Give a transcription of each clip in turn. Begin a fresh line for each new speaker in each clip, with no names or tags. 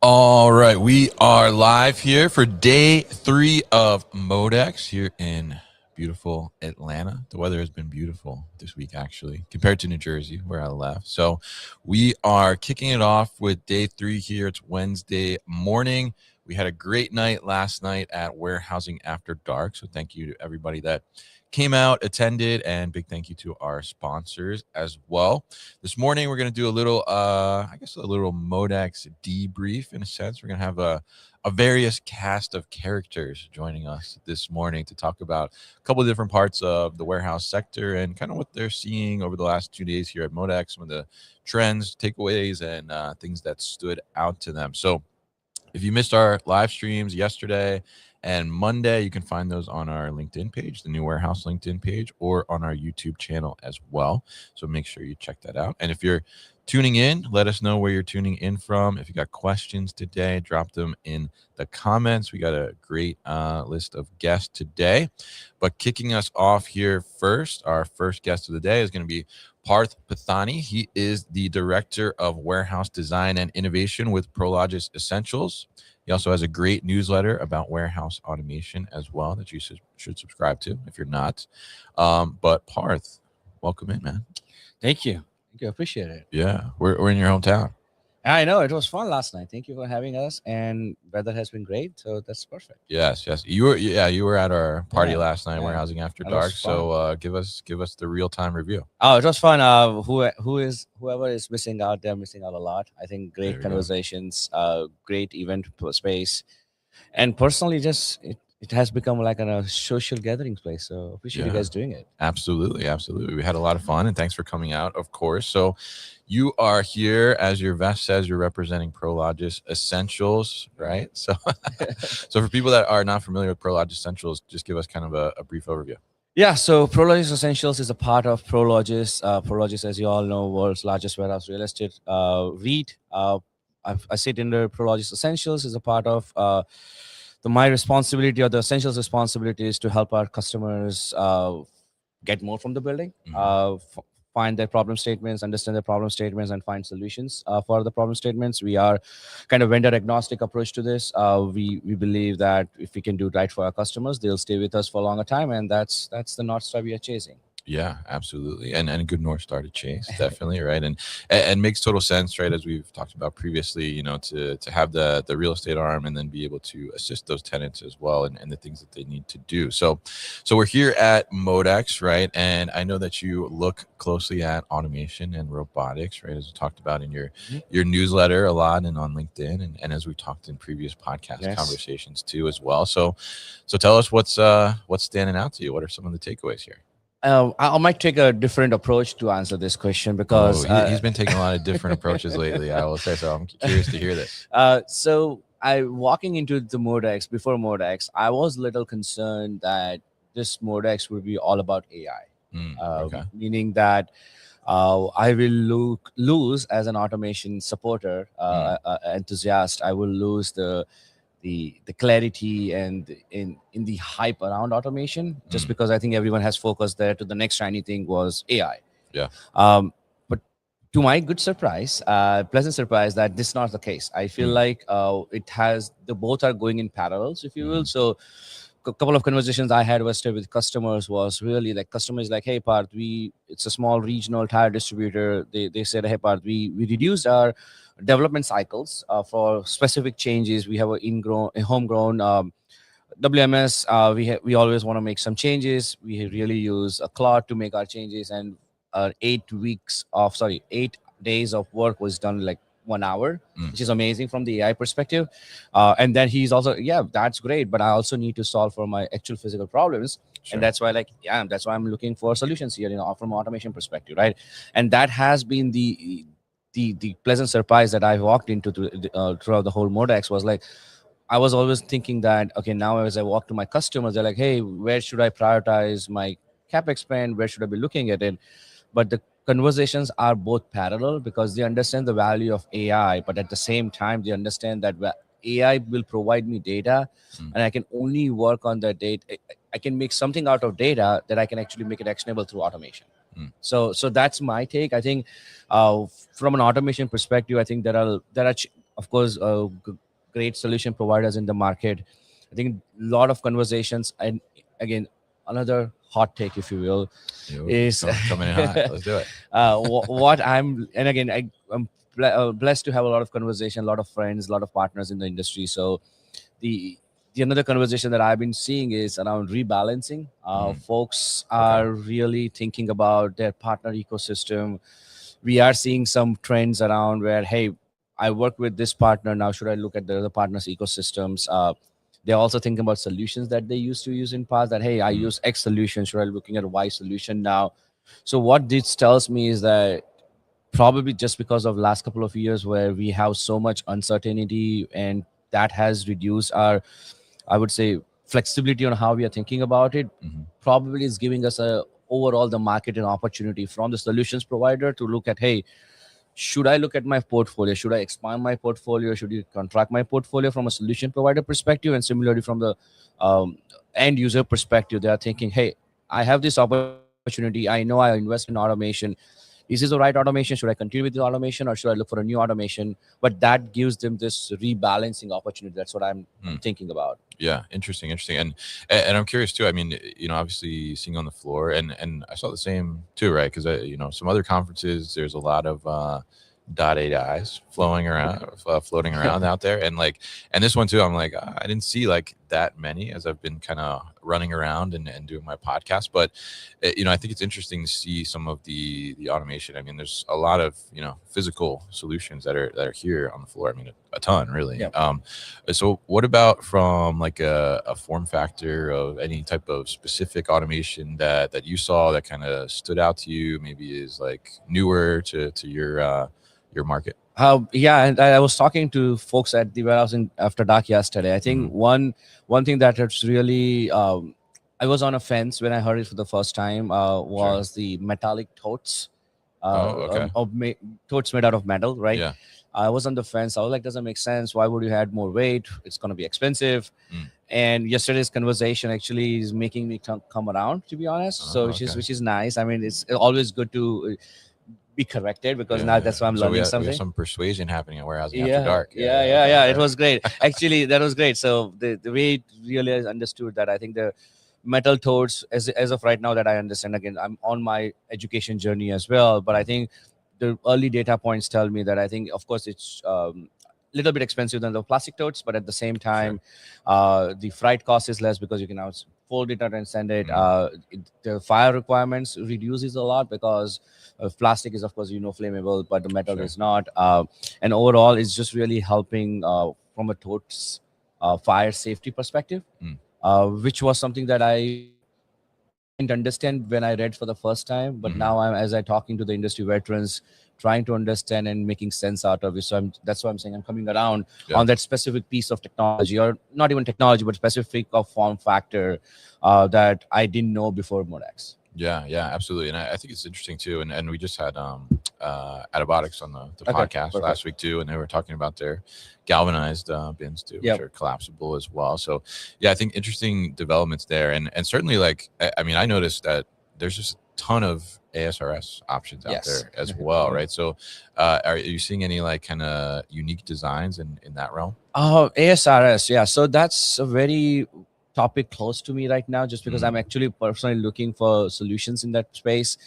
All right, we are live here for day 3 of MODEX here in beautiful Atlanta. The weather has been beautiful this week, actually, compared to New Jersey, where I left. So we are kicking it off with day 3 here. It's Wednesday morning. We had a great night last night at Warehousing After Dark. So thank you to everybody that came out, attended, and big thank you to our sponsors as well. This morning we're going to do a little a little Modex debrief. In a sense, we're going to have a various cast of characters joining us this morning to talk about a couple of different parts of the warehouse sector and kind of what they're seeing over the last 2 days here at Modex, some of the trends, takeaways, and things that stood out to them. So if you missed our live streams yesterday and Monday, you can find those on our LinkedIn page, the New Warehouse LinkedIn page, or on our YouTube channel as well. So make sure you check that out. And if you're tuning in, let us know where you're tuning in from. If you got questions today, drop them in the comments. We got a great list of guests today. But kicking us off here first, our first guest of the day is going to be Parth Pathani. He is the Director of Warehouse Design and Innovation with Prologis Essentials. He also has a great newsletter about warehouse automation as well that you should subscribe to if you're not. But Parth, welcome in, man.
Thank you. Thank you. Appreciate it.
Yeah, we're in your hometown.
I know it was fun last night. Thank you for having us. And weather has been great, so that's perfect.
Yes. You were at our party
Yeah,
last night,
yeah.
Warehousing After
That was
Dark.
fun.
So give us the real time review.
Oh, it was fun. Whoever is missing out, they're missing out a lot. I think
There
great
we go.
conversations, great event space, and personally, just it has become like a social gathering place. So appreciate you
Yeah.
guys doing it.
Absolutely. We had a lot of fun, and thanks for coming out, of course. So, you are here, as your vest says, you're representing Prologis Essentials, right? So, so for people that are not familiar with Prologis Essentials, just give us kind of a brief overview.
Yeah, so Prologis Essentials is a part of Prologis. Prologis, as you all know, world's largest warehouse real estate REIT. I sit under Prologis Essentials is a part of my responsibility or the Essentials responsibility is to help our customers get more from the building, find their problem statements, understand their problem statements, and find solutions for the problem statements. We are kind of vendor agnostic approach to this. We believe that if we can do it right for our customers, they'll stay with us for a longer time, and that's the North Star we are chasing.
Yeah, absolutely, and a good North Star to chase, definitely, right? And makes total sense, right? As we've talked about previously, to have the real estate arm and then be able to assist those tenants as well and the things that they need to do. So we're here at Modex, right? And I know that you look closely at automation and robotics, right? As we talked about in your newsletter a lot and on LinkedIn, and as we talked in previous podcast
Yes.
conversations too as well. So tell us what's standing out to you. What are some of the takeaways here?
I might take a different approach to answer this question because
He's been taking a lot of different approaches lately, I will say. So I'm curious to hear this.
So I walking into the Modex before Modex, I was a little concerned that this Modex would be all about AI,
Okay.
meaning that I will lose as an automation supporter, enthusiast. I will lose the clarity and in the hype around automation, just because I think everyone has focused there to the next shiny thing was AI.
Yeah.
But to my good surprise, pleasant surprise, that this is not the case. I feel like it has the both are going in parallels, if you will. So a couple of conversations I had yesterday with customers was really like customers like, hey Parth, it's a small regional tire distributor. They said, hey Parth, we reduced our development cycles for specific changes. We have a homegrown WMS. We always want to make some changes. We really use a cloud to make our changes, and 8 days of work was done like 1 hour, which is amazing from the AI perspective. And then he's also, yeah, that's great, but I also need to solve for my actual physical problems.
Sure.
And that's why, that's why I'm looking for solutions here, from automation perspective, right? And that has been the pleasant surprise that I walked into throughout the whole Modex was like, I was always thinking that, okay, now as I walk to my customers, they're like, hey, where should I prioritize my CapEx spend? Where should I be looking at it? But the conversations are both parallel because they understand the value of AI, but at the same time, they understand that AI will provide me data and I can only work on that data. I can make something out of data that I can actually make it actionable through automation. So that's my take. I think from an automation perspective, I think there are of course, great solution providers in the market. I think a lot of conversations, and again, another hot take, if you will,
You
is
coming in hot. Let's do it.
what I'm, and again, I'm blessed to have a lot of conversation, a lot of friends, a lot of partners in the industry. So the the another conversation that I've been seeing is around rebalancing. Folks
Okay.
are really thinking about their partner ecosystem. We are seeing some trends around where, hey, I work with this partner now. Should I look at the other partners' ecosystems? They're also thinking about solutions that they used to use in past. That, hey, I
Mm,
use X solution. Should I be looking at a Y solution now? So what this tells me is that probably just because of last couple of years where we have so much uncertainty, and that has reduced our, I would say, flexibility on how we are thinking about it,
mhm.
probably is giving us a overall the market an opportunity from the solutions provider to look at, hey, should I look at my portfolio? Should I expand my portfolio? Should you contract my portfolio from a solution provider perspective? And similarly, from the um, end user perspective, they are thinking, hey, I have this opportunity. I know I invest in automation. Is this the right automation? Should I continue with the automation, or should I look for a new automation? But that gives them this rebalancing opportunity. That's what I'm
Mm.
thinking about.
Yeah, interesting, and I'm curious too. I mean, obviously seeing on the floor, and I saw the same too, right? Because some other conferences, there's a lot of dot AIs flowing around, floating around out there, and this one too. I'm like, I didn't see like that many as I've been kind of running around and doing my podcast, but I think it's interesting to see some of the automation. I mean, there's a lot of physical solutions that are here on the floor. I mean, a ton really.
Yeah.
So what about from like a form factor of any type of specific automation that you saw that kind of stood out to you, maybe is like newer to your market?
Yeah, and I was talking to folks at the warehouse in after dark yesterday. I
Hmm.
think one thing that it's really I was on a fence when I heard it for the first time
Sure.
was the metallic totes,
Oh, okay.
totes made out of metal, right?
Yeah.
I was on the fence. I was like, doesn't make sense. Why would you add more weight? It's going to be expensive.
Mm.
And yesterday's conversation actually is making me come around, to be honest. So
Oh,
which is
okay.
which is nice. I mean, it's always good to be corrected because
Yeah,
now
yeah.
that's why I'm
So we
learning
have we have
something.
some persuasion happening at warehousing after
Yeah,
dark. Yeah,
yeah,
yeah.
yeah,
Okay,
yeah.
all
It
right.
was great. Actually, that was great. So the way it really is understood that I think the metal toads, as of right now that I understand, again, I'm on my education journey as well. But I
Mhm.
think the early data points tell me that I think, of course, it's little bit expensive than the plastic totes, but at the same
Sure.
time, the freight cost is less because you can now fold it out and send it.
Mm.
The fire requirements reduces a lot because plastic is, of course, flammable, but the metal
Sure.
is not. And overall, it's just really helping from a totes fire safety perspective,
Mm.
which was something that I didn't understand when I read for the first time, but
Hmm.
now as I talking to the industry veterans, trying to understand and making sense out of it. So that's why I'm saying I'm coming around
Yeah.
on that specific piece of technology, or not even technology, but specific of form factor that I didn't know before MODEX.
Yeah, yeah, absolutely. And I think it's interesting too. And we just had Adabotics on the
Okay,
podcast
perfect.
last week too, and they were talking about their galvanized bins too, which
Yep.
are collapsible as well. So yeah, I think interesting developments there. And certainly like I mean, I noticed that there's just a ton of ASRS options out
Yes.
there as well, right? So are you seeing any like kind of unique designs in that realm?
ASRS, yeah. So that's a very topic close to me right now, just because I'm
Mm.
actually personally looking for solutions in that space.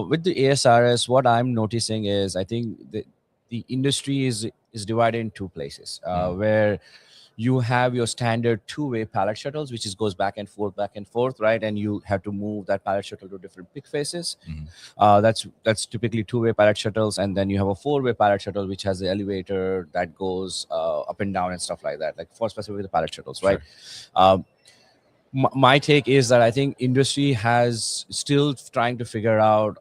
With the ASRS, what I'm noticing is I think the industry is divided in two places,
Mm.
where you have your standard two-way pallet shuttles, which is goes back and forth, right? And you have to move that pallet shuttle to different pick faces.
Mm.
That's typically two-way pallet shuttles, and then you have a four-way pallet shuttle, which has the elevator that goes up and down and stuff like that, like for specifically the pallet shuttles, right?
Sure.
Um, my take is that I think industry has still trying to figure out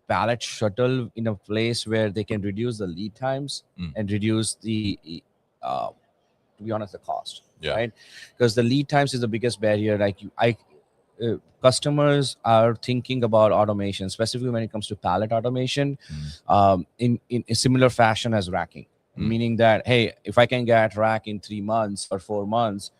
pallet shuttle in a place where they can reduce the lead times
Mm.
and reduce the uh, to be honest, the cost,
Yeah.
right? Because the lead times is the biggest barrier. Like customers are thinking about automation, specifically when it comes to pallet automation,
Mm.
in a similar fashion as racking,
Mm.
meaning that, hey, if I can get rack in 3 months or 4 months,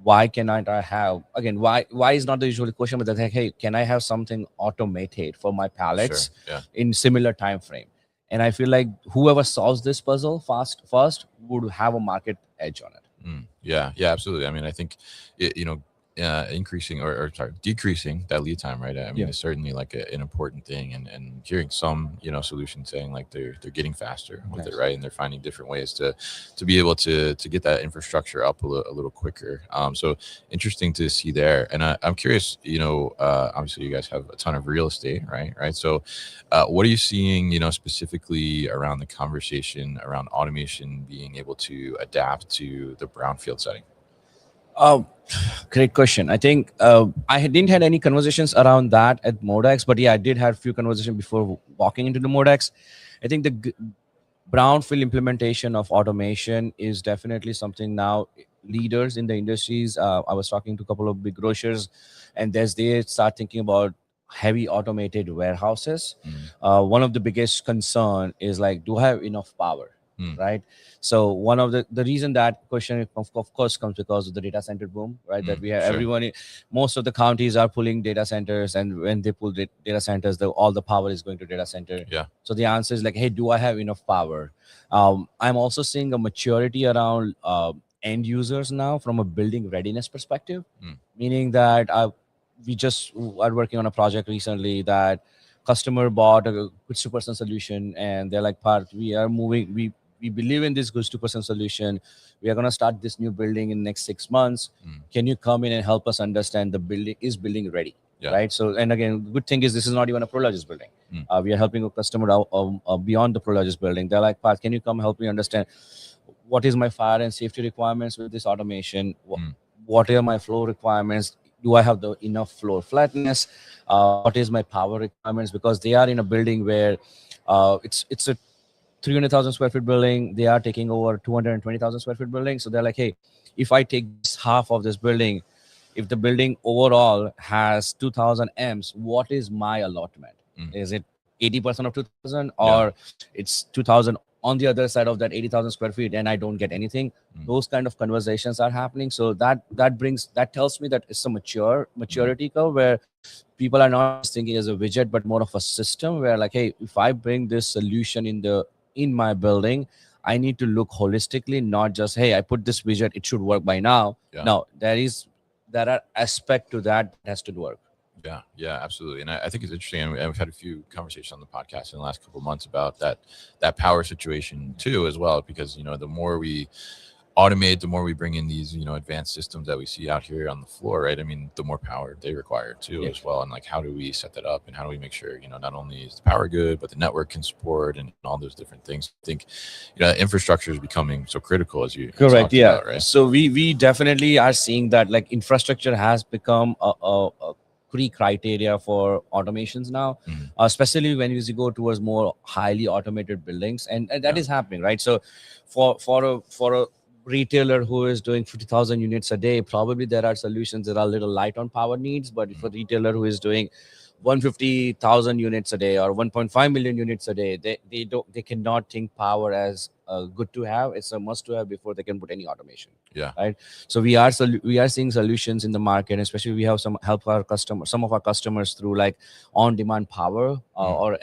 why cannot I have, again, why is not the usual question, but that, hey, can I have something automated for my
Sure.
pallets
Yeah.
in similar time frame? And I feel like whoever solves this puzzle first would have a market edge on it.
Yeah, yeah, absolutely. I mean, I think increasing or sorry, decreasing that lead time, right? I mean,
Yeah.
it's certainly like an important thing, and hearing some solutions saying like they're getting faster with it,
Nice.
right? And they're finding different ways to be able to get that infrastructure up a little quicker. So interesting to see there. And I'm curious, obviously you guys have a ton of real estate, right? Right. So what are you seeing, specifically around the conversation around automation being able to adapt to the brownfield setting?
Oh, great question. I think didn't had any conversations around that at MODEX, but yeah, I did have a few conversations before walking into the MODEX. I think the brownfield implementation of automation is definitely something now leaders in the industries. I was talking to a couple of big grocers, and as they start thinking about heavy automated warehouses, one of the biggest concern is like, do I have enough power?
Mm.
Right. So one of the reason that question of course comes because of the data center boom, right? That we have
Sure.
everyone, most of the counties are pulling data centers, and when they pull data centers, all the power is going to data center.
Yeah.
So the answer is like, hey, do I have enough power? I'm also seeing a maturity around end users now from a building readiness perspective, meaning that we just are working on a project recently that customer bought a goods to person solution, and they're like, Parth, we are moving, we believe in this goods to person solution. We are going to start this new building in the next 6 months. Can you come in and help us understand the building ready?
Yeah.
Right. So, and again, good thing is this is not even a Prologis building. We are helping a customer out beyond the Prologis building. They're like, Parth, can you come help me understand what is my fire and safety requirements with this automation? What are my flow requirements? Do I have the enough floor flatness? What is my power requirements? Because they are in a building where it's a 300,000 square feet building. They are taking over 220,000 square feet building. So they're like, hey, if I take this half of this building, if the building overall has 2,000 amps, what is my allotment? Is it 80% of 2,000, or it's 2,000 on the other side of that 80,000 square feet and I don't get anything? Those kind of conversations are happening. So that tells me that it's a maturity curve where people are not just thinking as a widget, but more of a system where like, hey, if I bring this solution in my building, I need to look holistically, not just, hey, I put this widget, it should work by now.
Yeah.
No, there are aspect to that has to work.
Yeah, yeah, absolutely. And I think it's interesting. And we've had a few conversations on the podcast in the last couple of months about that power situation too, as well, because, the more we automate, the more we bring in these, advanced systems that we see out here on the floor, right? I mean, the more power they require too, as well. And like, how do we set that up, and how do we make sure, not only is the power good, but the network can support and all those different things. I think, infrastructure is becoming so critical as you
correct. Yeah.
about, right?
So we definitely are seeing that like infrastructure has become a key criteria for automations now, especially when you go towards more highly automated buildings, and that is happening, right? So for a retailer who is doing 50,000 units a day, probably there are solutions that are a little light on power needs. But if a retailer who is doing 150,000 units a day or 1.5 million units a day, they cannot think power as good to have. It's a must to have before they can put any automation.
Yeah.
Right. So we are seeing solutions in the market, especially we have some of our customers through like on demand power or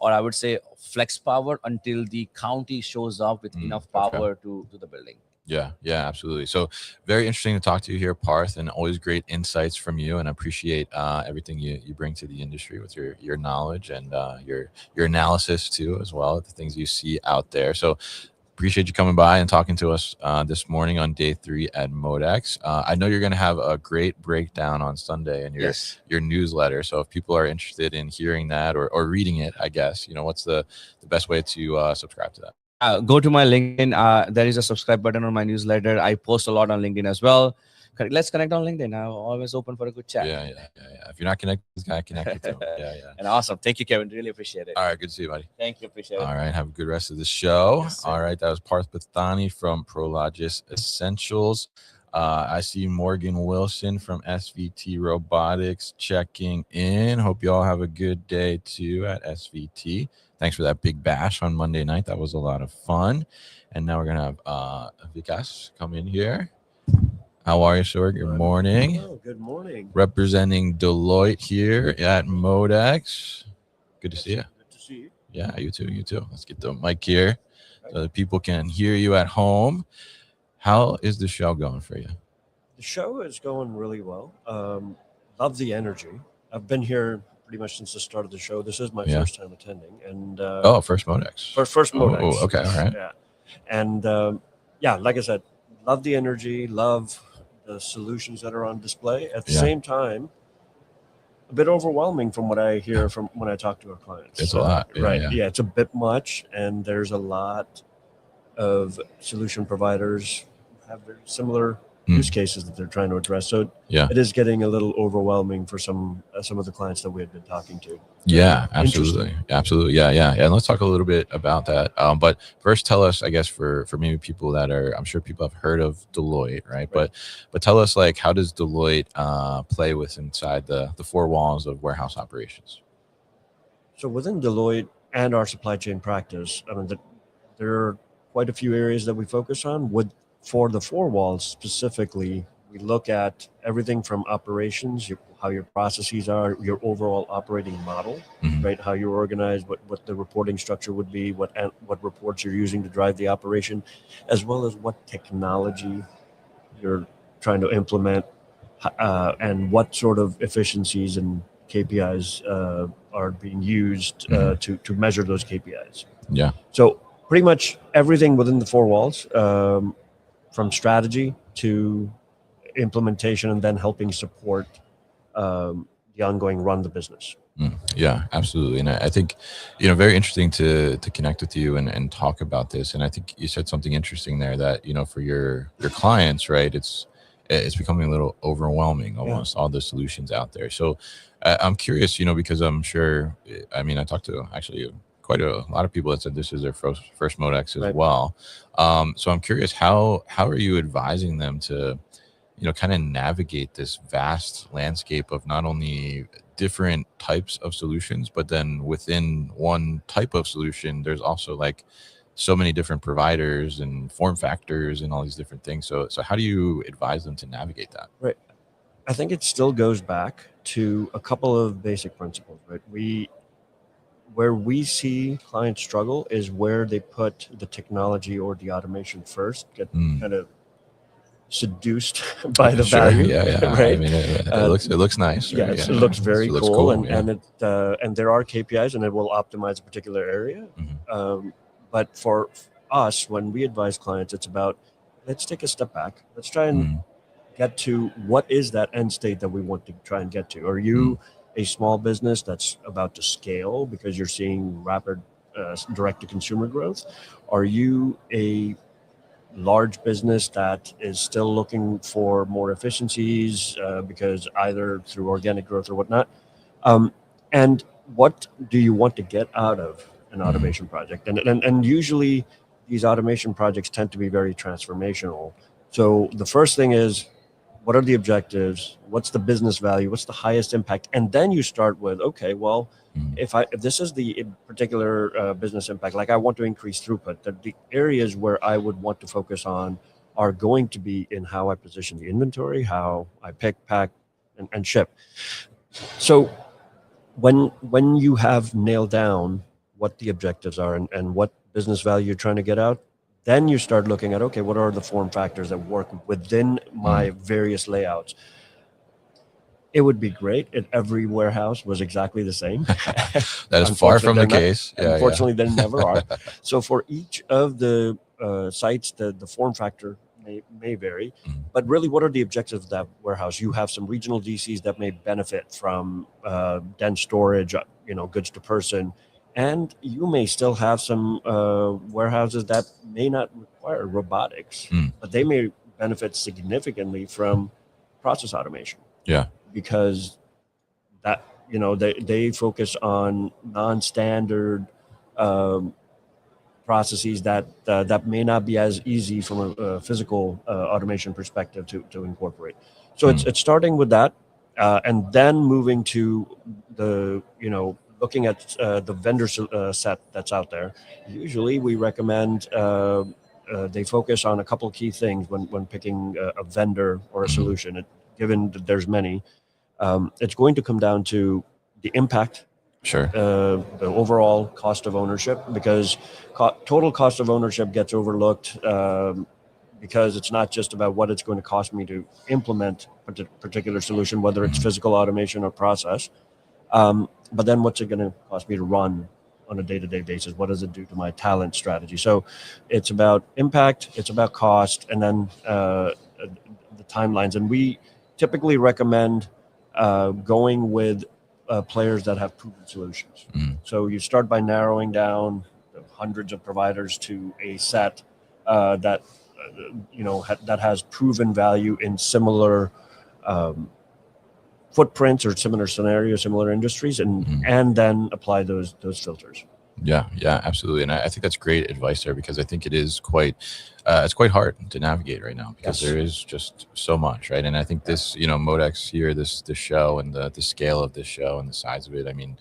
I would say flex power until the county shows up with enough power to the building.
Yeah, yeah, absolutely. So very interesting to talk to you here, Parth, and always great insights from you. And I appreciate everything you bring to the industry with your knowledge and your analysis too, as well, the things you see out there. So appreciate you coming by and talking to us this morning on day 3 at MODEX. I know you're going to have a great breakdown on Sunday in your newsletter. So if people are interested in hearing that or reading it, I guess, what's the best way to subscribe to that?
Go to my LinkedIn. There is a subscribe button on my newsletter. I post a lot on LinkedIn as well. Let's connect on LinkedIn. I'm always open for a good chat.
Yeah. If you're not connected, this guy connected to him. Yeah.
And awesome. Thank you, Kevin. Really appreciate it.
All right. Good to see you, buddy.
Thank you. Appreciate it.
All right. Have a good rest of the show.
Yes,
all right. That was Parth Bathani from Prologis Essentials. I see Morgan Wilson from SVT Robotics checking in. Hope you all have a good day too at SVT. Thanks for that big bash on Monday night. That was a lot of fun. And now we're going to have Vikas come in here. How are you, sir? Good morning.
Hello, good morning.
Representing Deloitte here at MODEX. Good to see you.
Good to see you.
Yeah, you too. You too. Let's get the mic here so that people can hear you at home. How is the show going for you?
The show is going really well. Love the energy. I've been here pretty much since the start of the show. This is my
Yeah.
first time attending, and
Oh, first Modex.
first
Oh,
Modex.
okay. All
Yes,
right.
yeah, and yeah, like I said, love the energy. Love the solutions that are on display. At the
Yeah.
same time, a bit overwhelming from what I hear from when I talk to our clients.
It's a lot. Yeah,
right?
yeah.
Yeah, it's a bit much, and there's a lot of solution providers have very similar use cases that they're trying to address. So
Yeah.
it is getting a little overwhelming for some of the clients that we had been talking to.
Yeah,
Interesting.
absolutely. Absolutely. Yeah, yeah. And let's talk a little bit about that. But first tell us, I guess, for maybe people that are, I'm sure people have heard of Deloitte, right? But tell us, like, how does Deloitte play with inside the four walls of warehouse operations?
So within Deloitte and our supply chain practice, I mean, there are quite a few areas that we focus on. For the four walls specifically, we look at everything from operations, how your processes are, your overall operating model,
Mhm.
right? How you're organized, what the reporting structure would be, what reports you're using to drive the operation, as well as what technology you're trying to implement, and what sort of efficiencies and KPIs are being used to measure those KPIs.
Yeah.
So pretty much everything within the four walls, from strategy to implementation, and then helping support the ongoing run the business.
Yeah, absolutely. And I think, very interesting to connect with you and talk about this. And I think you said something interesting there that, for your clients, right, it's becoming a little overwhelming, almost all the solutions out there. So I'm curious, because I'm sure, I mean, I talked to actually quite a lot of people that said this is their first Modex as
Right.
well. So I'm curious, how are you advising them to, kind of navigate this vast landscape of not only different types of solutions, but then within one type of solution, there's also like so many different providers and form factors and all these different things. So how do you advise them to navigate that?
Right. I think it still goes back to a couple of basic principles, right? Where we see clients struggle is where they put the technology or the automation first, get kind of seduced by the
Sure.
value.
Yeah, yeah.
Right.
I mean, it looks nice. Right?
Yes, it looks very
It looks
cool,
cool,
and
yeah.
and there are KPIs, and it will optimize a particular area. But for us, when we advise clients, it's about, let's take a step back. Let's try and get to what is that end state that we want to try and get to. Are you a small business that's about to scale because you're seeing rapid direct to consumer growth? Are you a large business that is still looking for more efficiencies because either through organic growth or whatnot? And what do you want to get out of an automation project? And usually these automation projects tend to be very transformational. So the first thing is, what are the objectives? What's the business value? What's the highest impact? And then you start with, okay, well, if this is the particular business impact, like I want to increase throughput, the areas where I would want to focus on are going to be in how I position the inventory, how I pick, pack, and ship. So when you have nailed down what the objectives are and what business value you're trying to get out, then you start looking at, okay, what are the form factors that work within my various layouts? It would be great if every warehouse was exactly the same.
That is far from the case.
Unfortunately, there never are. So for each of the sites, the form factor may vary. But really, what are the objectives of that warehouse? You have some regional DCs that may benefit from dense storage, goods to person. And you may still have some warehouses that may not require robotics, but they may benefit significantly from process automation.
Yeah.
Because that, they focus on non-standard processes that may not be as easy from a physical automation perspective to incorporate. So it's starting with that, and then moving to the looking at the vendor set that's out there. Usually, we recommend they focus on a couple of key things when picking a vendor or a solution. Given that there's many, it's going to come down to the impact
Sure.
The overall cost of ownership, because total cost of ownership gets overlooked, because it's not just about what it's going to cost me to implement a particular solution, whether it's physical automation or process, but then what's it going to cost me to run on a day-to-day basis? What does it do to my talent strategy? So it's about impact, it's about cost, and then the timelines. And we typically recommend going with players that have proven solutions. So you start by narrowing down hundreds of providers to a set that that has proven value in similar footprints or similar scenarios, similar industries, and then apply those filters.
Yeah, absolutely. And I think that's great advice there, because I think it is it's quite hard to navigate right now, because there is just so much, right? And I think this, MODEX here, this show, and the scale of this show and the size of it, I mean,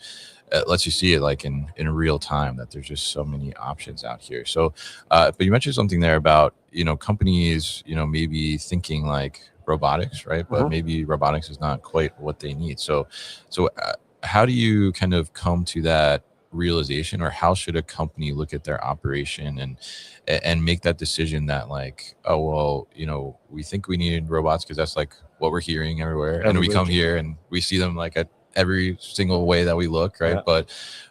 it lets you see it like in real time, that there's just so many options out here. So, but you mentioned something there about, companies, maybe thinking like robotics, right? But maybe robotics is not quite what they need. So how do you kind of come to that realization, or how should a company look at their operation and make that decision that, like, oh, well, we think we need robots because that's like what we're hearing everywhere, and we come here and we see them like at every single way that we look, right?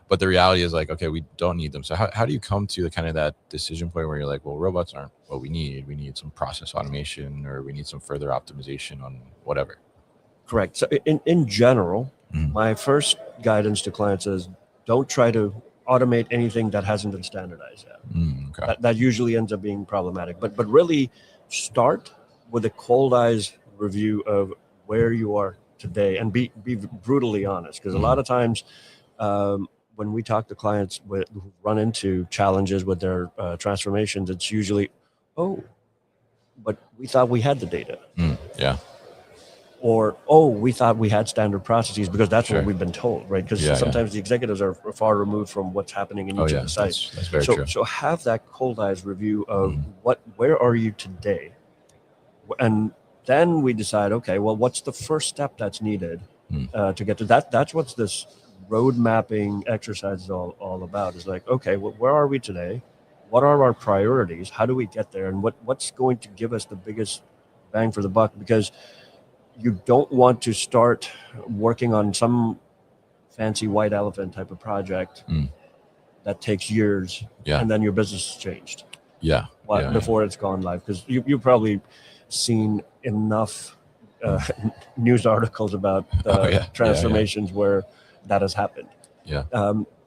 But the reality is, like, okay, we don't need them. So how do you come to the kind of that decision point where you're like, well, robots aren't what we need some process automation, or we need some further optimization on whatever?
Correct. So in general, my first guidance to clients is, don't try to automate anything that hasn't been standardized yet.
Okay.
That usually ends up being problematic. But really start with a cold eyes review of where you are today, and be brutally honest, because a lot of times when we talk to clients who run into challenges with their transformations, it's usually, oh, but we thought we had the data.
Yeah.
Or, oh, we thought we had standard processes, because that's
Sure.
what we've been told, right? Because
Yeah,
sometimes the executives are far removed from what's happening in each of the sites.
That's very true.
So have that cold eyes review of where are you today? And then we decide, okay, well, what's the first step that's needed to get to that? That's what this road mapping exercise is all about. Is like, okay, well, where are we today? What are our priorities? How do we get there? And what's going to give us the biggest bang for the buck? Because you don't want to start working on some fancy white elephant type of project that takes years, and then your business has changed. Before it's gone live, because you've probably seen enough news articles about transformations where that has happened.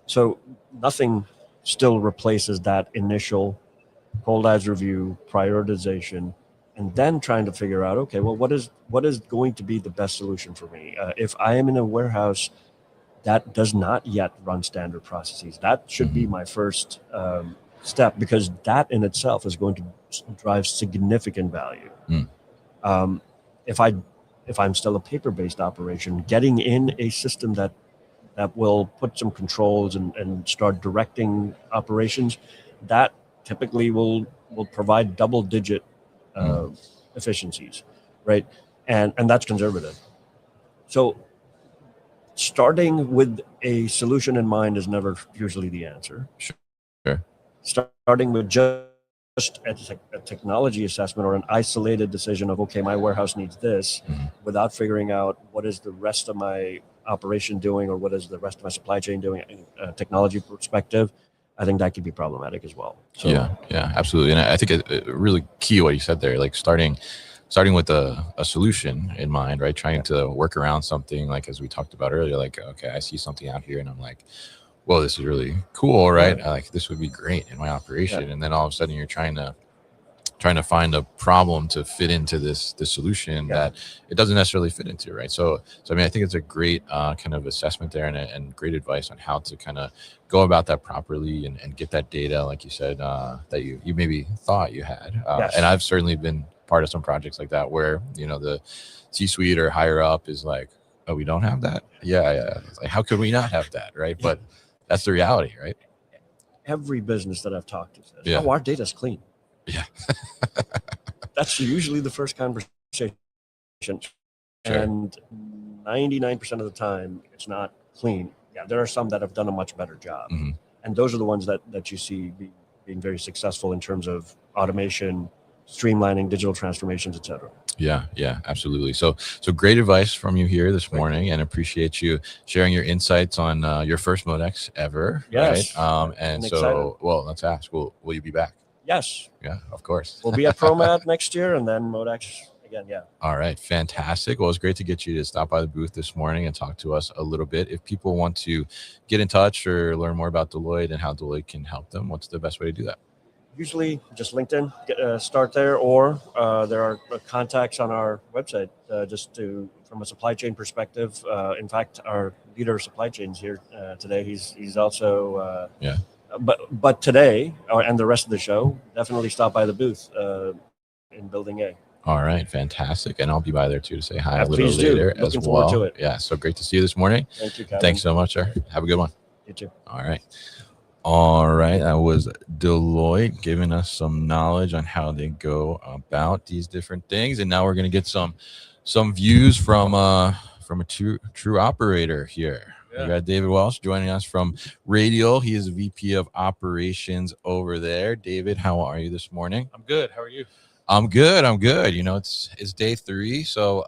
So nothing still replaces that initial cold eyes review, prioritization, and then trying to figure out, okay, well, what is going to be the best solution for me? If I am in a warehouse that does not yet run standard processes, that should be my first step, because that in itself is going to drive significant value. If I'm still a paper-based operation, getting in a system that will put some controls and start directing operations, that typically will provide double-digit efficiencies, right? And that's conservative. So starting with a solution in mind is never usually the answer.
Sure.
Starting with just a technology assessment or an isolated decision of, okay, my warehouse needs this, without figuring out what is the rest of my operation doing, or what is the rest of my supply chain doing, technology perspective, I think that could be problematic as well. So,
yeah, absolutely. And I think it really key what you said there, like starting with a solution in mind, right? Trying to work around something, like as we talked about earlier, like, okay, I see something out here and I'm like, well, this is really cool, right? Like, this would be great in my operation. And then all of a sudden you're trying to find a problem to fit into this solution that it doesn't necessarily fit into, right? So I mean, I think it's a great kind of assessment there, and great advice on how to kind of go about that properly and get that data, like you said, that you maybe thought you had. And I've certainly been part of some projects like that where, the C-suite or higher up is like, oh, we don't have that? Yeah. It's like, how could we not have that, right? But that's the reality, right?
Every business that I've talked to says, oh, our data's clean.
Yeah.
That's usually the first conversation. And 99% of the time, it's not clean. yeah, there are some that have done a much better job, and those are the ones that you see being very successful in terms of automation, streamlining, digital transformations, etc.
Yeah, absolutely. So great advice from you here this morning, and appreciate you sharing your insights on your first MODEX ever.
Yes,
right? And so,
excited.
well, let's ask. Will you be back?
Yes.
Yeah, of course.
We'll be at ProMat next year, and then MODEX again. Yeah.
All right, fantastic. Well, it's great to get you to stop by the booth this morning and talk to us a little bit. If people want to get in touch or learn more about Deloitte and how Deloitte can help them, what's the best way to do that?
Usually just LinkedIn, start there, or there are contacts on our website from a supply chain perspective. In fact, our leader of supply chains here today, he's also But today and the rest of the show, definitely stop by the booth in Building A.
All right, fantastic. And I'll be by there too to say hi a little
Please do.
later as
Looking forward
well.
to it.
Yeah, so great to see you this morning.
Thank you, Kevin.
Thanks so much, sir. Have a good one.
You too.
All right. That was Deloitte giving us some knowledge on how they go about these different things. And now we're going to get some views from a true operator here.
Yeah.
We got David Welsh joining us from Radial. He is VP of Operations over there. David, how are you this morning?
I'm good. How are you?
I'm good. You know, it's day 3, so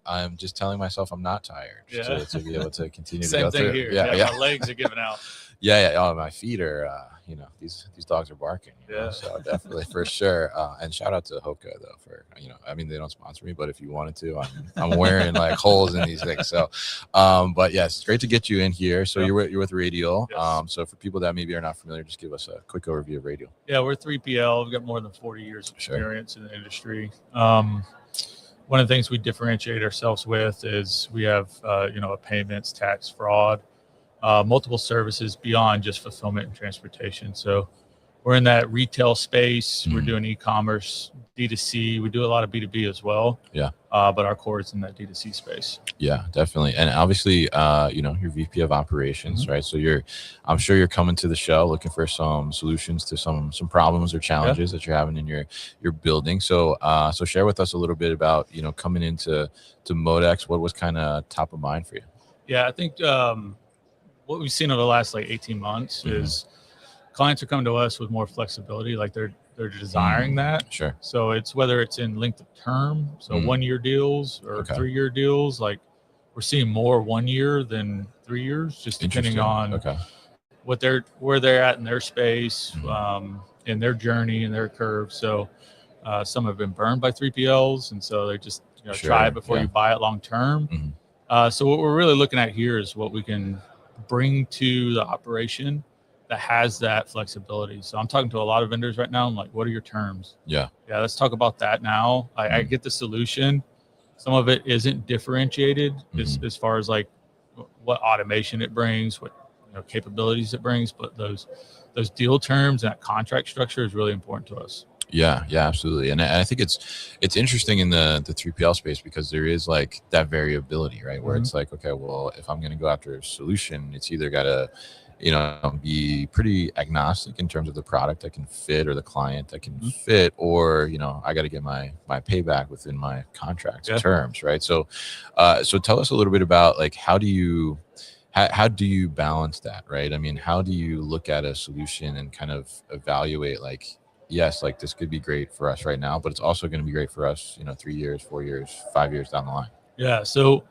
I'm just telling myself I'm not tired to be able to continue to go
Same thing
through.
here.
Yeah.
My legs are giving out.
Yeah. Oh, my feet are, these dogs are barking.
Yeah.
So definitely for sure. And shout out to Hoka though for, they don't sponsor me, but if you wanted to, I'm wearing like holes in these things. So, but yes, it's great to get you in here. So you're with Radial.
Yes.
So for people that maybe are not familiar, just give us a quick overview of Radial.
Yeah, we're 3PL. We've got more than 40 years of experience in the industry. One of the things we differentiate ourselves with is we have, a payments, tax, fraud, multiple services beyond just fulfillment and transportation. So we're in that retail space. We're doing e-commerce, D2C. We do a lot of B2B as well.
Yeah.
But our core is in that D2C space.
Yeah, definitely. And obviously, you're VP of Operations, right? So I'm sure you're coming to the show looking for some solutions to some problems or challenges that you're having in your building. So so share with us a little bit about, coming into MODEX. What was kind of top of mind for you?
Yeah, I think what we've seen over the last 18 months is clients are coming to us with more flexibility, like they're desiring that.
Sure.
So it's whether it's in length of term, so 1-year deals or 3-year deals, like we're seeing more 1 year than 3 years, just depending on where they're at in their space, in their journey and their curve. So some have been burned by 3PLs, and so they just try it before you buy it long term. So what we're really looking at here is what we can bring to the operation that has that flexibility. So I'm talking to a lot of vendors right now. I'm like, what are your terms?
Yeah,
let's talk about that now. I get the solution. Some of it isn't differentiated as far as like what automation it brings, what capabilities it brings, but those deal terms and that contract structure is really important to us.
Yeah, absolutely. And I think it's interesting in the 3PL space because there is like that variability, right? Where it's like, okay, well, if I'm going to go after a solution, it's either got to, be pretty agnostic in terms of the product that can fit or the client that can fit, or, I got to get my payback within my contract terms, right? So, so tell us a little bit about like, how do you balance that, right? I mean, how do you look at a solution and kind of evaluate like, yes, like this could be great for us right now, but it's also going to be great for us, 3 years, 4 years, 5 years down the line.
Yeah. So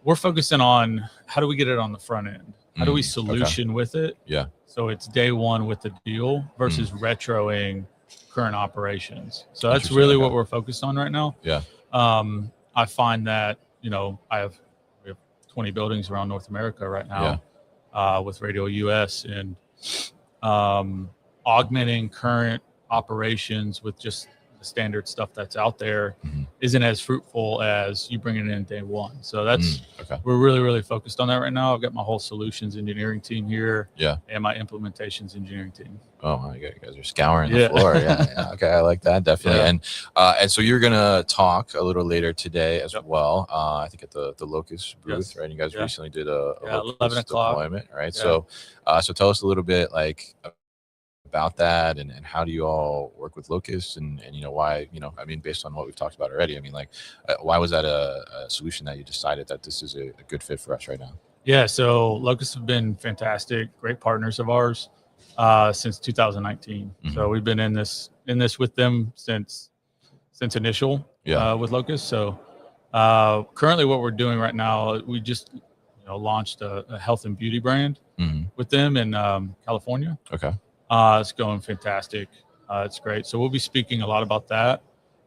we're focusing on how do we get it on the front end? How do we solution with it?
Yeah.
So it's day one with the deal versus retroing current operations. So that's really what we're focused on right now.
Yeah.
I find that, we have 20 buildings around North America right now with Radial US, and augmenting current operations with just the standard stuff that's out there isn't as fruitful as you bringing it in day one. So that's we're really, really focused on that right now. I've got my whole solutions engineering team here, and my implementations engineering team.
Oh my God, you guys are scouring the floor. Yeah. Okay, I like that definitely. And so you're gonna talk a little later today as well. I think at the Locust booth, right? You guys recently did a
11 o'clock
deployment, right? So so tell us a little bit like about that, and how do you all work with Locust, and why, I mean, based on what we've talked about already, I mean, like why was that a solution that you decided that this is a good fit for us right now?
Yeah, so Locust have been fantastic, great partners of ours since 2019. So we've been in this with them since initial with Locust. So currently, what we're doing right now, we just launched a health and beauty brand with them in California.
Okay,
it's going fantastic. It's great. So we'll be speaking a lot about that.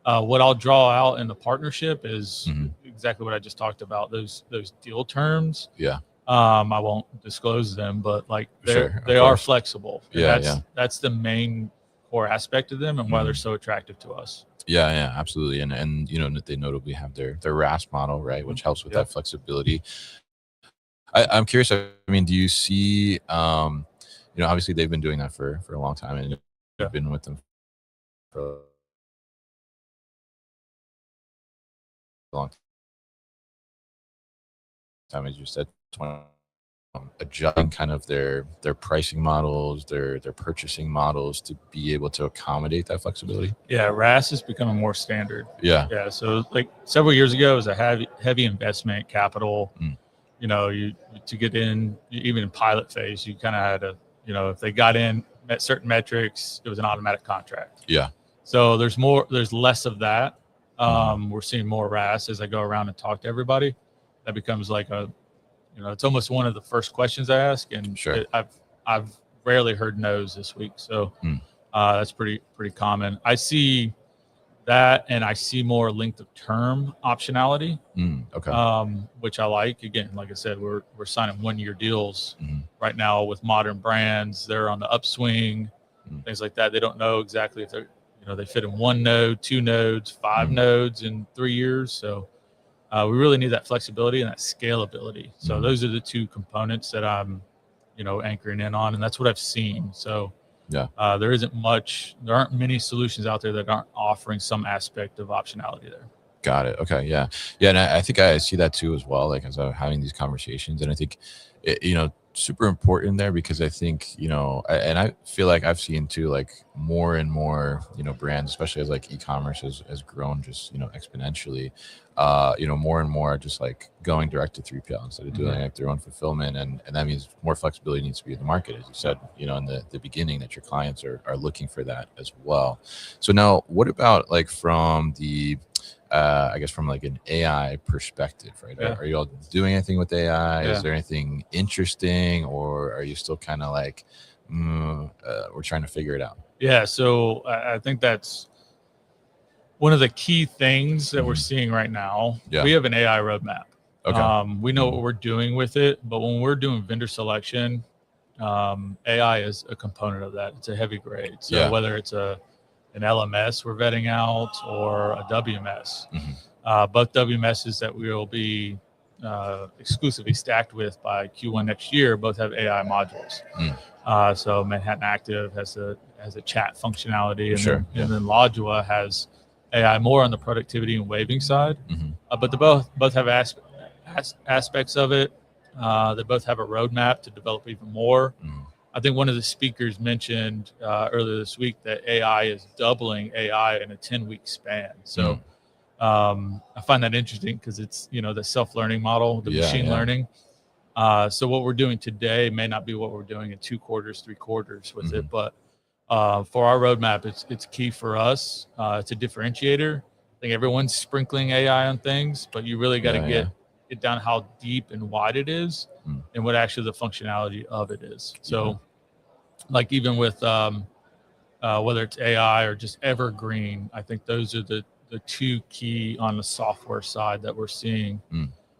What I'll draw out in the partnership is exactly what I just talked about. Those deal terms.
Yeah.
I won't disclose them, but like they are flexible. That's the main core aspect of them and why they're so attractive to us.
Yeah, absolutely. And they notably have their RAS model, right, which helps with that flexibility. I'm curious. I mean, do you see? Obviously they've been doing that for a long time, and you've been with them for a long time, as you said. Adjusting kind of their pricing models, their purchasing models to be able to accommodate that flexibility.
Yeah, RAS is becoming more standard.
Yeah.
So like several years ago, it was a heavy investment capital. You to get in, even in pilot phase, you kind of had to, if they got in met certain metrics, it was an automatic contract.
Yeah.
So there's less of that. We're seeing more RAS as I go around and talk to everybody. That becomes like it's almost one of the first questions I ask, and I've rarely heard no's this week, so that's pretty common. I see that, and I see more length of term optionality, which I like. Again, like I said, we're signing 1-year deals right now with modern brands. They're on the upswing, things like that. They don't know exactly if they're they fit in 1 node, 2 nodes, 5 nodes in 3 years, so. We really need that flexibility and that scalability. So those are the 2 components that I'm, anchoring in on, and that's what I've seen. So there aren't many solutions out there that aren't offering some aspect of optionality there.
Got it. Okay. Yeah. And I think I see that too as well. Like as I'm having these conversations, and I think, super important there, because I think, and I feel like I've seen too, like more and more, brands, especially as like e-commerce has grown just, exponentially, more and more just like going direct to 3PL instead of doing like their own fulfillment. And that means more flexibility needs to be in the market, as you said, in the beginning, that your clients are looking for that as well. So now what about like from the, I guess from like an AI perspective, right?
Yeah.
Are you all doing anything with AI?
Yeah.
Is there anything interesting, or are you still kind of like, we're trying to figure it out?
Yeah. So I think that's one of the key things that we're seeing right now.
Yeah.
We have an AI roadmap.
Okay.
We know what we're doing with it, but when we're doing vendor selection, AI is a component of that. It's a heavy grade. So whether it's an LMS we're vetting out or a WMS. Both WMSs that we will be exclusively stacked with by Q1 next year both have AI modules. So Manhattan Active has a chat functionality, and then Lodua has AI more on the productivity and waiving side. But they both have aspects of it. They both have a roadmap to develop even more. I think one of the speakers mentioned earlier this week that AI is doubling AI in a 10-week span. So I find that interesting because it's, the self-learning model, the machine learning. So what we're doing today may not be what we're doing in 2 quarters, 3 quarters with it. But for our roadmap, it's key for us. It's a differentiator. I think everyone's sprinkling AI on things, but you really got to get it down how deep and wide it is and what actually the functionality of it is. So like even with whether it's AI or just evergreen, I think those are the 2 key on the software side that we're seeing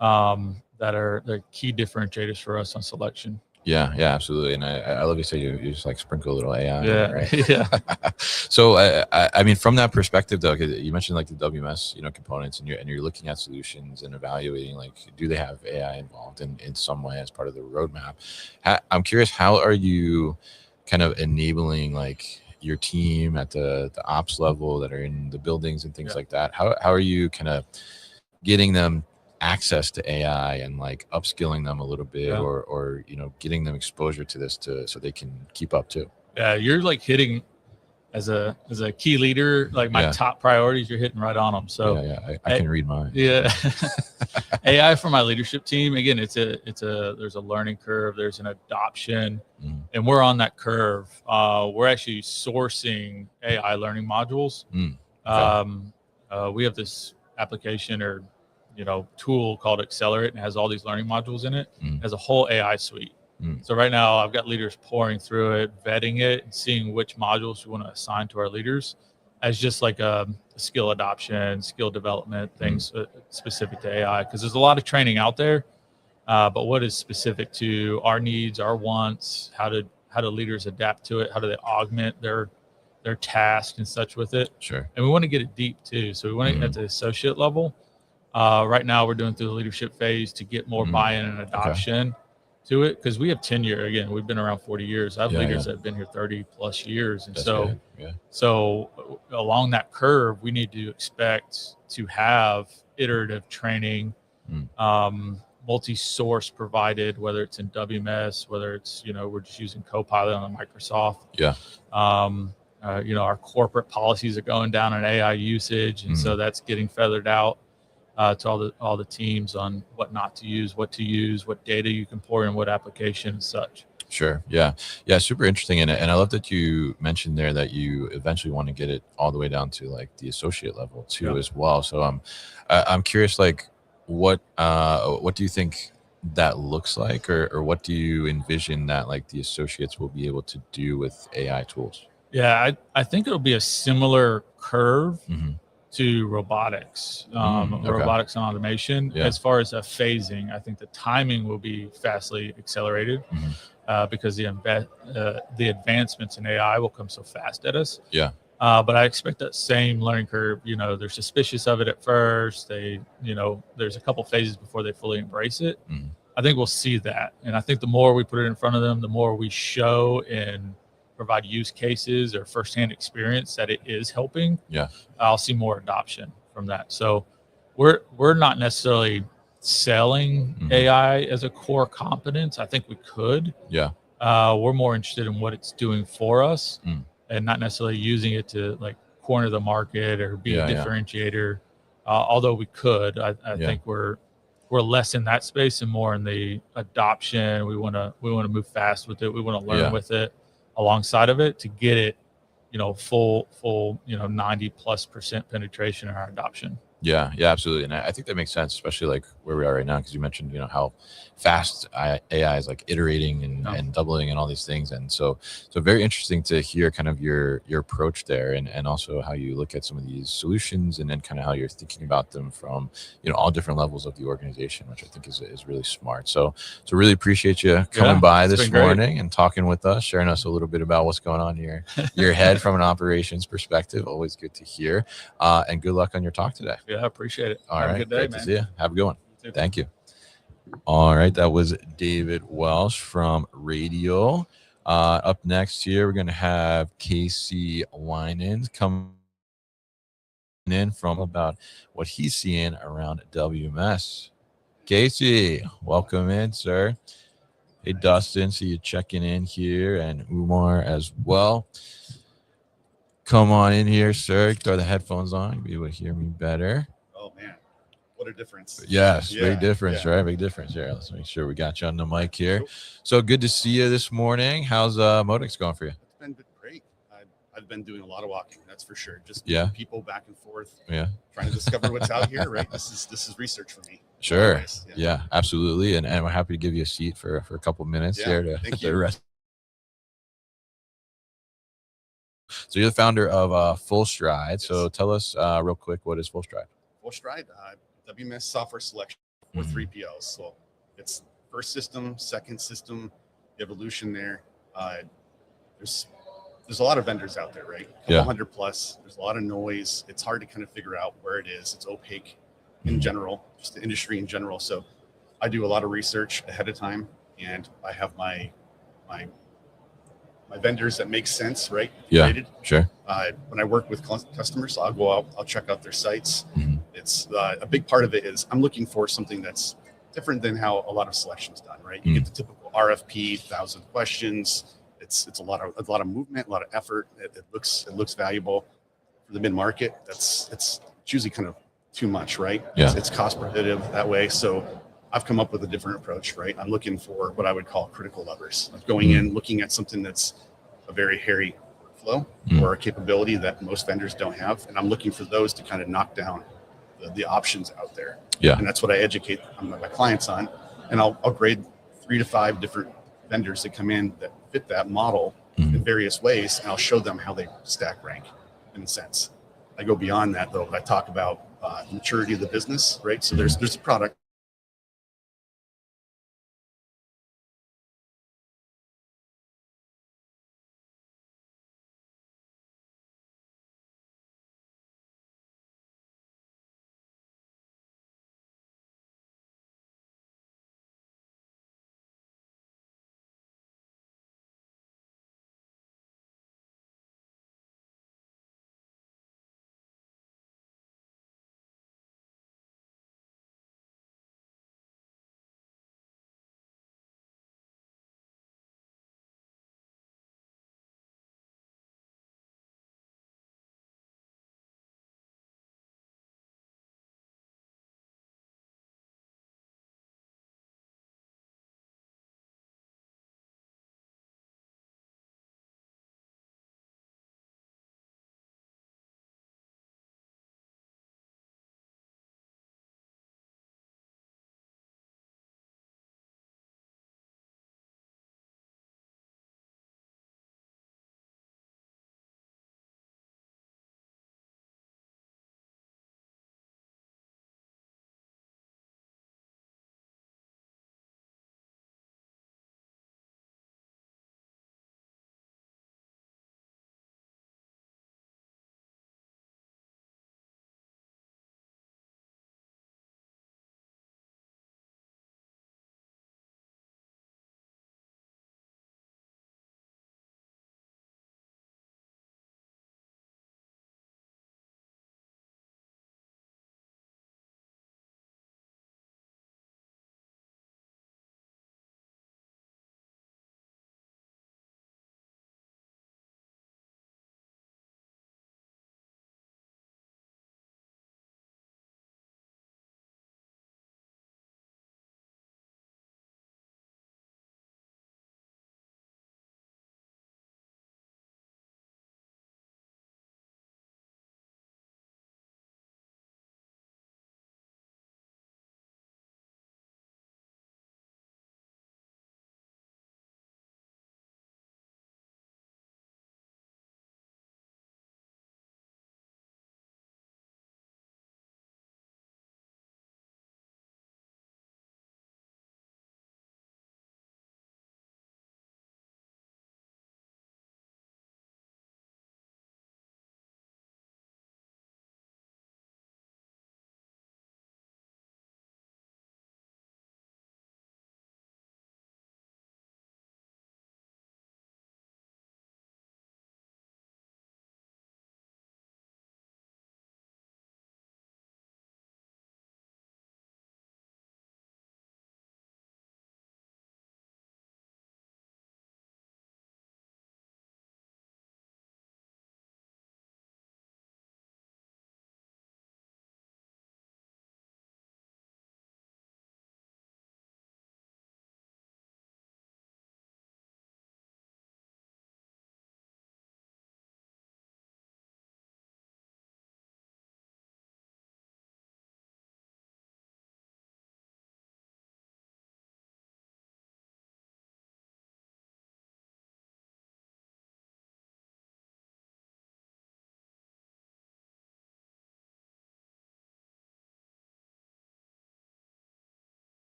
that are the key differentiators for us on selection.
Yeah, absolutely. And I love you say you just like sprinkle a little AI.
Yeah.
Right?
Yeah.
So I mean, from that perspective though, 'cause you mentioned like the WMS, components, and you're looking at solutions and evaluating, like, do they have AI involved in some way as part of the roadmap? I'm curious, how are you kind of enabling like your team at the ops level that are in the buildings and things like that? How are you kind of getting them access to AI and like upskilling them a little bit, or getting them exposure to this so they can keep up too?
Yeah, you're like hitting as a key leader, like my top priorities, you're hitting right on them. So
I can read mine.
Yeah. AI for my leadership team. Again, there's a learning curve, there's an adoption, and we're on that curve. We're actually sourcing AI learning modules. We have this application or tool called Accelerate, and has all these learning modules in it. It has a whole AI suite. So right now I've got leaders pouring through it, vetting it, and seeing which modules we want to assign to our leaders as just like a skill adoption, skill development, things specific to AI. Because there's a lot of training out there, but what is specific to our needs, our wants, how do leaders adapt to it? How do they augment their task and such with it?
Sure.
And we want to get it deep too. So we want to at the associate level. Right now we're doing through the leadership phase to get more buy-in and adoption to it, because we have tenure. Again, we've been around 40 years. I have leaders that have been here 30 plus years. And so along that curve, we need to expect to have iterative training, multi-source provided, whether it's in WMS, whether it's, we're just using Copilot on Microsoft. Our corporate policies are going down on AI usage. And so that's getting feathered out to all the teams on what not to use, what data you can pour in what application and such.
Sure. Yeah. Super interesting. And I love that you mentioned there that you eventually want to get it all the way down to like the associate level too as well. So I'm curious, like what do you think that looks like, or what do you envision that like the associates will be able to do with AI tools?
Yeah, I think it'll be a similar curve to robotics, robotics and automation. As far as a phasing, I think the timing will be vastly accelerated because the advancements in AI will come so fast at us. But I expect that same learning curve. They're suspicious of it at first. There's a couple phases before they fully embrace it. I think we'll see that, and I think the more we put it in front of them, the more we show and provide use cases or firsthand experience that it is helping, I'll see more adoption from that. So we're not necessarily selling AI as a core competence. I think we could. We're more interested in what it's doing for us and not necessarily using it to like corner the market or be a differentiator. Although we could, I think we're less in that space and more in the adoption. We want to move fast with it. We want to learn with it alongside of it to get it, full 90+% penetration in our adoption.
Yeah, absolutely. And I think that makes sense, especially like where we are right now, because you mentioned, how fast AI is like iterating and doubling and all these things. And so very interesting to hear kind of your approach there, and also how you look at some of these solutions, and then kind of how you're thinking about them from, all different levels of the organization, which I think is really smart. So really appreciate you coming by this morning and talking with us, sharing us a little bit about what's going on in your head from an operations perspective. Always good to hear. And good luck on your talk today.
Yeah, I appreciate it.
All right.
Have a good day,
Great
man.
to see you. Have a good one. Thank you. All right. That was David Welsh from Radial. Up next here, we're going to have Casey Winans coming in from about what he's seeing around WMS. Casey, welcome in, sir. Hey, Dustin, see you checking in here, and Umar as well. Come on in here, sir. Throw the headphones on. You'll be able to hear me better.
Oh, man. What a difference.
Yes, big difference, right? Big difference here. Let's make sure we got you on the mic here.
Cool.
So good to see you this morning. How's MODEX going for you?
It's been great. I've been doing a lot of walking, that's for sure. Just people back and forth. Trying to discover what's out here, right? This is research for me.
Sure.
Always,
yeah, absolutely. And we're happy to give you a seat for a couple minutes here to rest. So you're the founder of Full Stride. Yes. So tell us real quick, what is Full Stride?
Full Stride, WMS software selection for 3PLs. So it's first system, second system, evolution there. There's a lot of vendors out there, right? A couple hundred plus. There's a lot of noise. It's hard to kind of figure out where it is. It's opaque in general, just the industry in general. So I do a lot of research ahead of time, and I have my vendors that make sense, right?
Created. Sure.
When I work with customers, I'll go out, I'll check out their sites. It's a big part of it is I'm looking for something that's different than how a lot of selection's done, right? You get the typical RFP, 1,000 questions. It's a lot of movement, a lot of effort. It looks valuable for the mid market. It's usually kind of too much, right?
Yeah.
It's cost prohibitive that way. So I've come up with a different approach, right? I'm looking for what I would call critical levers. Going in, looking at something that's a very hairy workflow or a capability that most vendors don't have, and I'm looking for those to kind of knock down the options out there.
Yeah.
And that's what I educate my clients on. And I'll grade 3 to 5 different vendors that come in that fit that model in various ways, and I'll show them how they stack rank in a sense. I go beyond that though. I talk about maturity of the business, right? So there's a product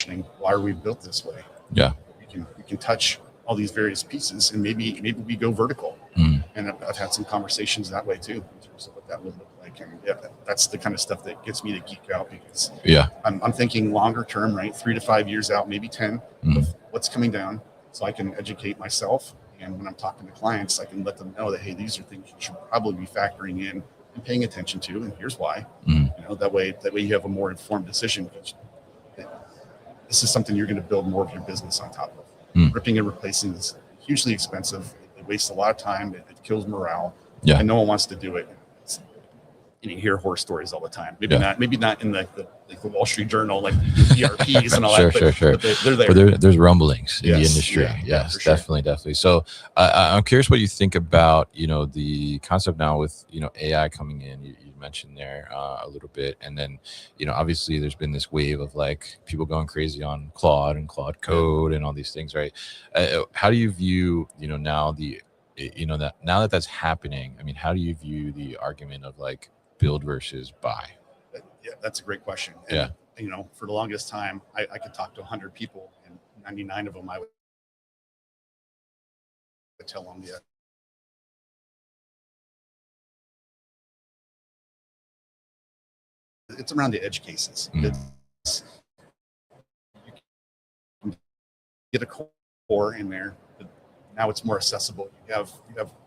questioning, why are we built this way?
Yeah.
We can touch all these various pieces, and maybe we go vertical. And I've had some conversations that way too, in terms of what that would look like. And yeah, that's the kind of stuff that gets me to geek out, because I'm thinking longer term, right? 3 to 5 years out, maybe 10, of what's coming down, so I can educate myself. And when I'm talking to clients, I can let them know that, hey, these are things you should probably be factoring in and paying attention to, and here's why. That way you have a more informed decision, because this is something you're going to build more of your business on top of. Ripping and replacing is hugely expensive. It wastes a lot of time. It kills morale. And no one wants to do it. You hear horror stories all the time. Maybe not in the Wall Street Journal, like the ERPs and all that. But they're there.
But there's rumblings in the industry.
Yes,
definitely. So I'm curious what you think about, the concept now with, AI coming in. You mentioned there a little bit, and then, obviously there's been this wave of like people going crazy on Claude and Claude Code and all these things, right? How do you view, now now that that's happening? I mean, how do you view the argument of like build versus buy?
Yeah, that's a great question. And, for the longest time, I could talk to 100 people, and 99 of them I would tell them, it's around the edge cases. It's, you can get a core in there, but now it's more accessible. You have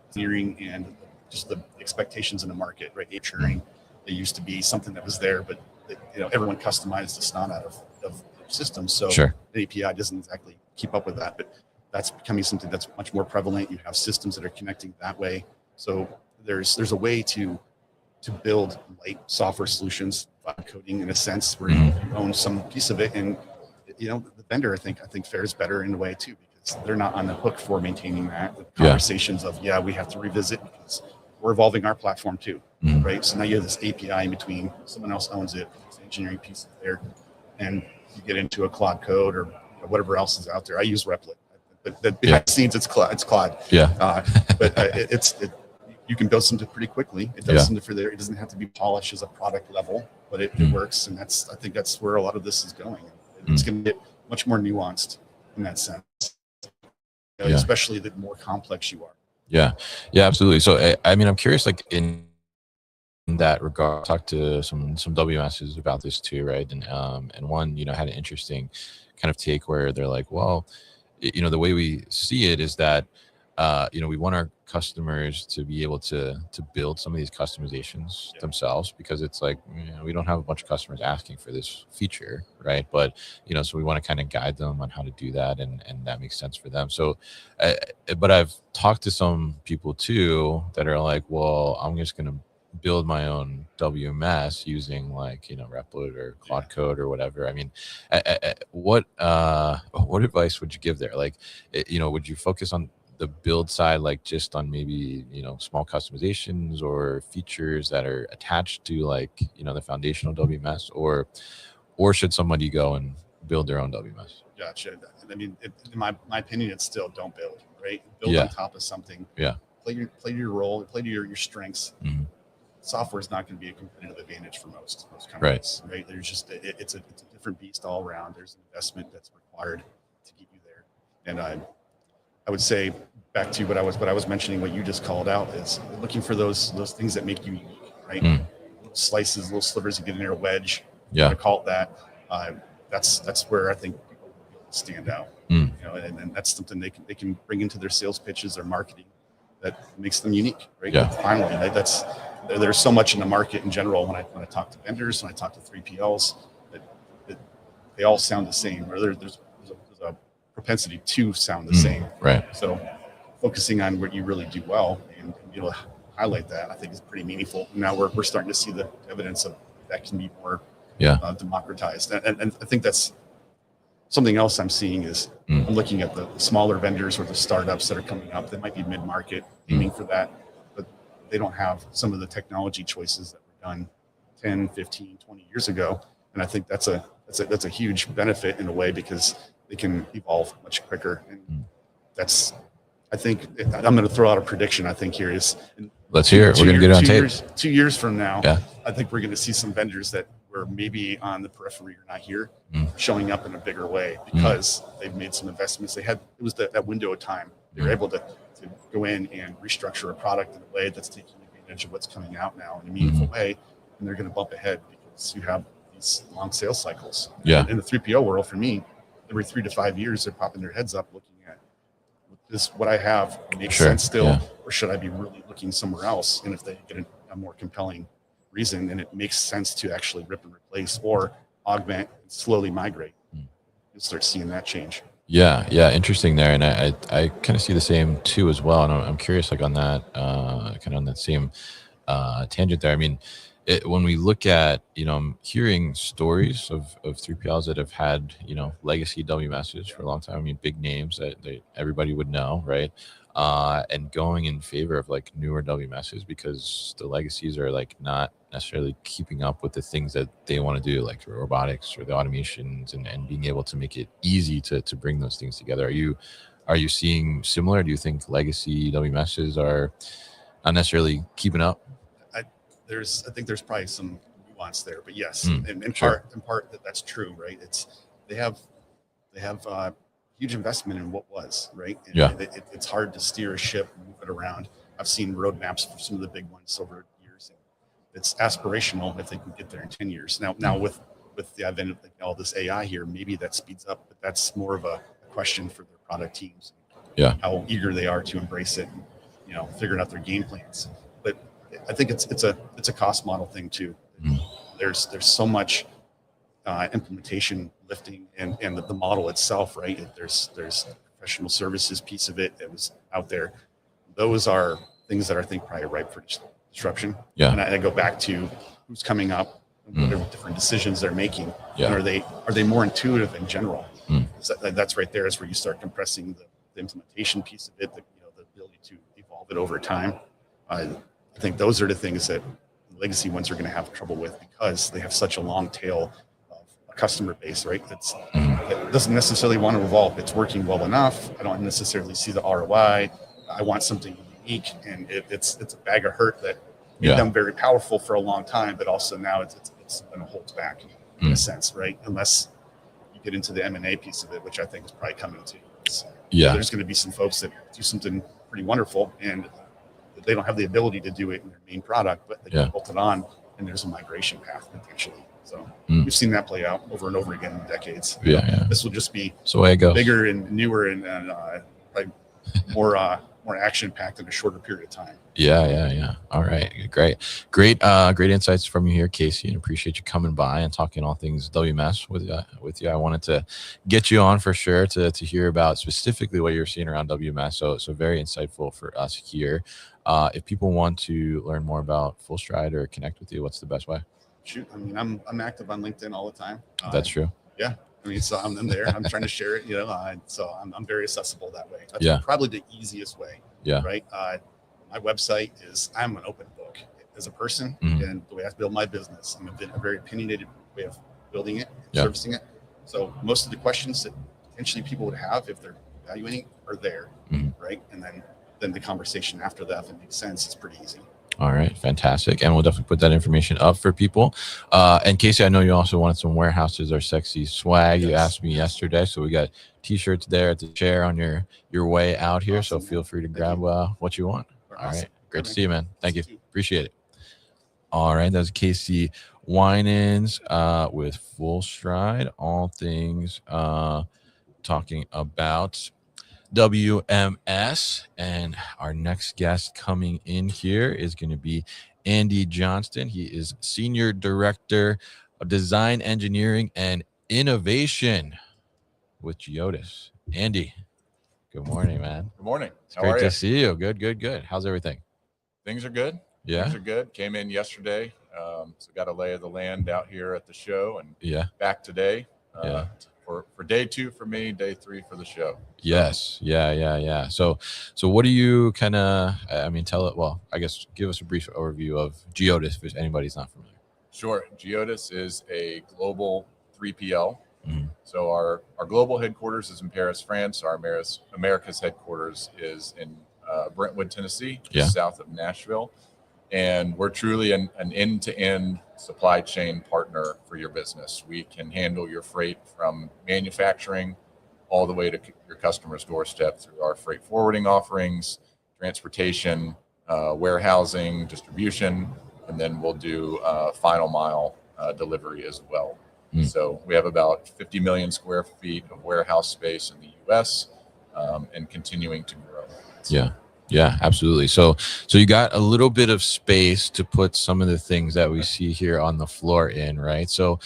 engineering and just the expectations in the market, right? Ensuring it used to be something that was there, but everyone customized the snot out of systems. So the API doesn't exactly keep up with that, but that's becoming something that's much more prevalent. You have systems that are connecting that way. So there's a way to build light software solutions, coding in a sense, where you own some piece of it, and the vendor I think fares better in a way too, because they're not on the hook for maintaining that. The conversations of we have to revisit because we're evolving our platform too, right? So now you have this API in between, someone else owns it, it's engineering piece there, and you get into a Claude Code or whatever else is out there. I use Replit, but behind the scenes it's Claude. But you can build something pretty quickly. It does something for there. It doesn't have to be polished as a product level, but it works, and I think that's where a lot of this is going. It's going to get much more nuanced in that sense, especially the more complex you are.
Yeah, absolutely. So I mean, I'm curious, like in that regard, I talked to some WMSs about this too, right? And one, had an interesting kind of take where they're like, well, the way we see it is that we want our customers to be able to build some of these customizations themselves, because it's like, we don't have a bunch of customers asking for this feature, right? But so we want to kind of guide them on how to do that, and that makes sense for them. So but I've talked to some people too that are like, well, I'm just going to build my own WMS using like Replit or Claude Code or whatever. I mean, what advice would you give there? Like, would you focus on the build side, like just on maybe small customizations or features that are attached to like the foundational WMS, or should somebody go and build their own WMS?
Gotcha. I mean, in my opinion, it's still don't build, right? Build on top of something. Play your role, play to your strengths. Software is not going to be a competitive advantage for most companies, right? There's just it's a different beast all around. There's an investment that's required to get you there, and I would say back to what I was mentioning, what you just called out, is looking for those things that make you unique, right? Little slices, little slivers, you get in there, a wedge. I call it that. That's where I think people will be able to stand out. And that's something they can bring into their sales pitches, their marketing, that makes them unique, right? Finally, there's so much in the market in general. When I talk to vendors, when I talk to 3PLs, that they all sound the same, or there's a propensity to sound the same,
right?
So focusing on what you really do well and be able to highlight that, I think, is pretty meaningful. Now we're starting to see the evidence of that can be more democratized, and I think that's something else I'm seeing is I'm looking at the smaller vendors or the startups that are coming up that might be mid-market, aiming for that, but they don't have some of the technology choices that were done 10, 15, 20 years ago. And I think that's a huge benefit in a way, because they can evolve much quicker. And I think I'm going to throw out a prediction. I think here is,
let's hear it. We're going to get it on tape.
2 years from now, I think we're going to see some vendors that where maybe on the periphery you're not here, showing up in a bigger way because they've made some investments. It was that window of time. They were able to go in and restructure a product in a way that's taking advantage of what's coming out now in a meaningful way, and they're going to bump ahead because you have these long sales cycles.
Yeah.
In the 3PL world, for me, every 3 to 5 years, they're popping their heads up looking at, is what I have makes sense still, or should I be really looking somewhere else? And if they get a more compelling reason, then it makes sense to actually rip and replace or augment and slowly migrate. You'll start seeing that change.
Yeah, interesting there, and I kind of see the same too as well. And I'm curious, like on that kind of on that same tangent there. I mean, when we look at, I'm hearing stories of 3PLs that have had, legacy WMSs for a long time. I mean, big names that everybody would know, right? And going in favor of like newer WMSs because the legacies are like not necessarily keeping up with the things that they want to do, like the robotics or the automations, and being able to make it easy to bring those things together. Are you seeing similar? Do you think legacy WMSs are not necessarily keeping up?
I think there's probably some nuance there, but yes, in part that's true, right? They have huge investment in what was, right? And it's hard to steer a ship and move it around. I've seen roadmaps for some of the big ones over years, and it's aspirational if they can get there in 10 years. Now with the advent of all this AI here, maybe that speeds up, but that's more of a question for their product teams.
Yeah,
how eager they are to embrace it, and, figuring out their game plans. But I think it's a cost model thing too. There's so much implementation lifting and the model itself, right? There's professional services piece of it that was out there. Those are things that I think probably ripe for disruption.
Yeah.
And I go back to who's coming up, and what are different decisions they're making, and are they more intuitive in general? That's right there is where you start compressing the implementation piece of it, the ability to evolve it over time. I think those are the things that legacy ones are going to have trouble with because they have such a long tail of a customer base, right? It doesn't necessarily want to evolve. It's working well enough. I don't necessarily see the ROI. I want something unique, and it's a bag of hurt that made them very powerful for a long time, but also now it's going to hold back in a sense, right? Unless you get into the M&A piece of it, which I think is probably coming to. There's going to be some folks that do something pretty wonderful, and they don't have the ability to do it in their main product, but they can bolt it on, and there's a migration path potentially. So we've seen that play out over and over again in decades. This will just be bigger and newer and probably more action packed in a shorter period of time.
Yeah. All right, great insights from you here, Casey, and appreciate you coming by and talking all things WMS with you. I wanted to get you on for sure to hear about specifically what you're seeing around WMS. So very insightful for us here. If people want to learn more about Full Stride or connect with you, what's the best way?
Shoot, I mean, I'm active on LinkedIn all the time.
That's true.
Yeah. I mean, so I'm there. I'm trying to share it, so I'm very accessible that way. That's probably the easiest way. Right. My website I'm an open book as a person, and the way I build my business. I'm a very opinionated way of building it, servicing it. So most of the questions that potentially people would have if they're evaluating are there, right? And then the conversation after that, if it makes sense, it's pretty easy.
All right, fantastic. And we'll definitely put that information up for people. And Casey, I know you also wanted some Warehouses Are Sexy swag. Yes. You asked me yesterday. So we got t-shirts there at the chair on your way out here. Awesome, so feel free to grab what you want. All right. Great to see you, man. Thank you. Appreciate it. All right. That's Casey Winans with Full Stride. All things talking about WMS, and our next guest coming in here is going to be Andy Johnston. He is Senior Director of Design Engineering and Innovation with GEODIS. Andy, good morning, man.
Good morning.
It's great to see you. Good. How's everything?
Things are good.
Yeah.
Things are good. Came in yesterday. So got a lay of the land out here at the show, and back today. For day 2 for me, day 3 for the show.
Yes. Yeah. So what do you kind of, tell it, well, I guess give us a brief overview of GEODIS if anybody's not familiar.
Sure. GEODIS is a global 3PL. So our global headquarters is in Paris, France. Our America's headquarters is in Brentwood, Tennessee, just south of Nashville. And we're truly an end-to-end supply chain partner for your business. We can handle your freight from manufacturing all the way to your customer's doorstep through our freight forwarding offerings, transportation, warehousing, distribution, and then we'll do final mile delivery as well. So we have about 50 million square feet of warehouse space in the U.S. And continuing to grow.
Yeah, absolutely. So you got a little bit of space to put some of the things that we see here on the floor in, right? So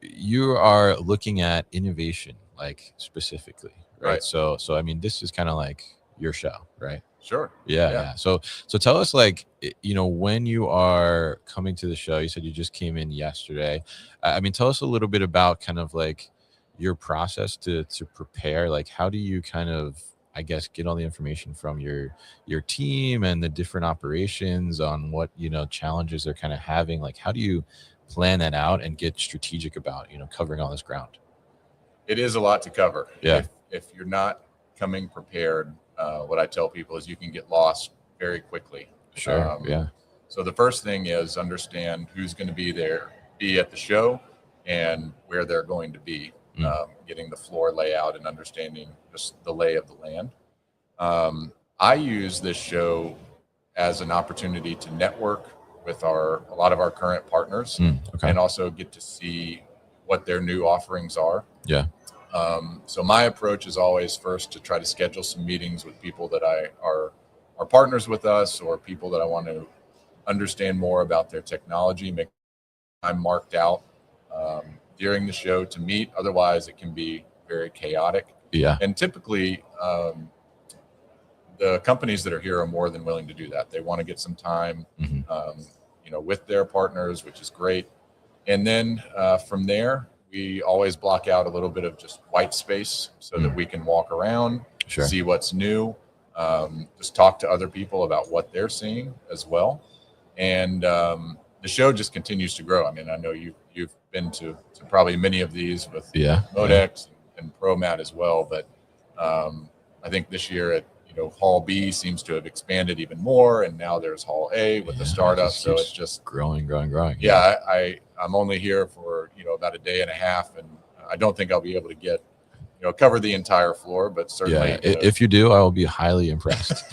you are looking at innovation, like specifically, right? So I mean, this is kind of like your show, right?
Sure.
Yeah. So tell us, like, when you are coming to the show, you said you just came in yesterday. I mean, tell us a little bit about kind of like your process to prepare. Like, how do you kind of, I guess, get all the information from your team and the different operations on what, challenges they're kind of having? Like, how do you plan that out and get strategic about, covering all this ground?
It is a lot to cover.
Yeah.
If you're not coming prepared, what I tell people is you can get lost very quickly.
Sure. Yeah.
So the first thing is understand who's going to be at the show and where they're going to be, getting the floor layout and understanding just the lay of the land. I use this show as an opportunity to network with a lot of our current partners and also get to see what their new offerings are.
Yeah.
So my approach is always first to try to schedule some meetings with people that are partners with us, or people that I want to understand more about their technology, make time marked out during the show to meet. Otherwise, it can be very chaotic.
Yeah.
And typically, the companies that are here are more than willing to do that. They want to get some time, with their partners, which is great. And then from there, we always block out a little bit of just white space so that we can walk around, see what's new, just talk to other people about what they're seeing as well. And the show just continues to grow. I mean, I know you've been to probably many of these with MODEX and ProMat as well, but I think this year at Hall B seems to have expanded even more, and now there's Hall A with the startup. So it's just
growing.
Yeah, I'm only here for about a day and a half, and I don't think I'll be able to get cover the entire floor, but certainly
if you do, I will be highly impressed.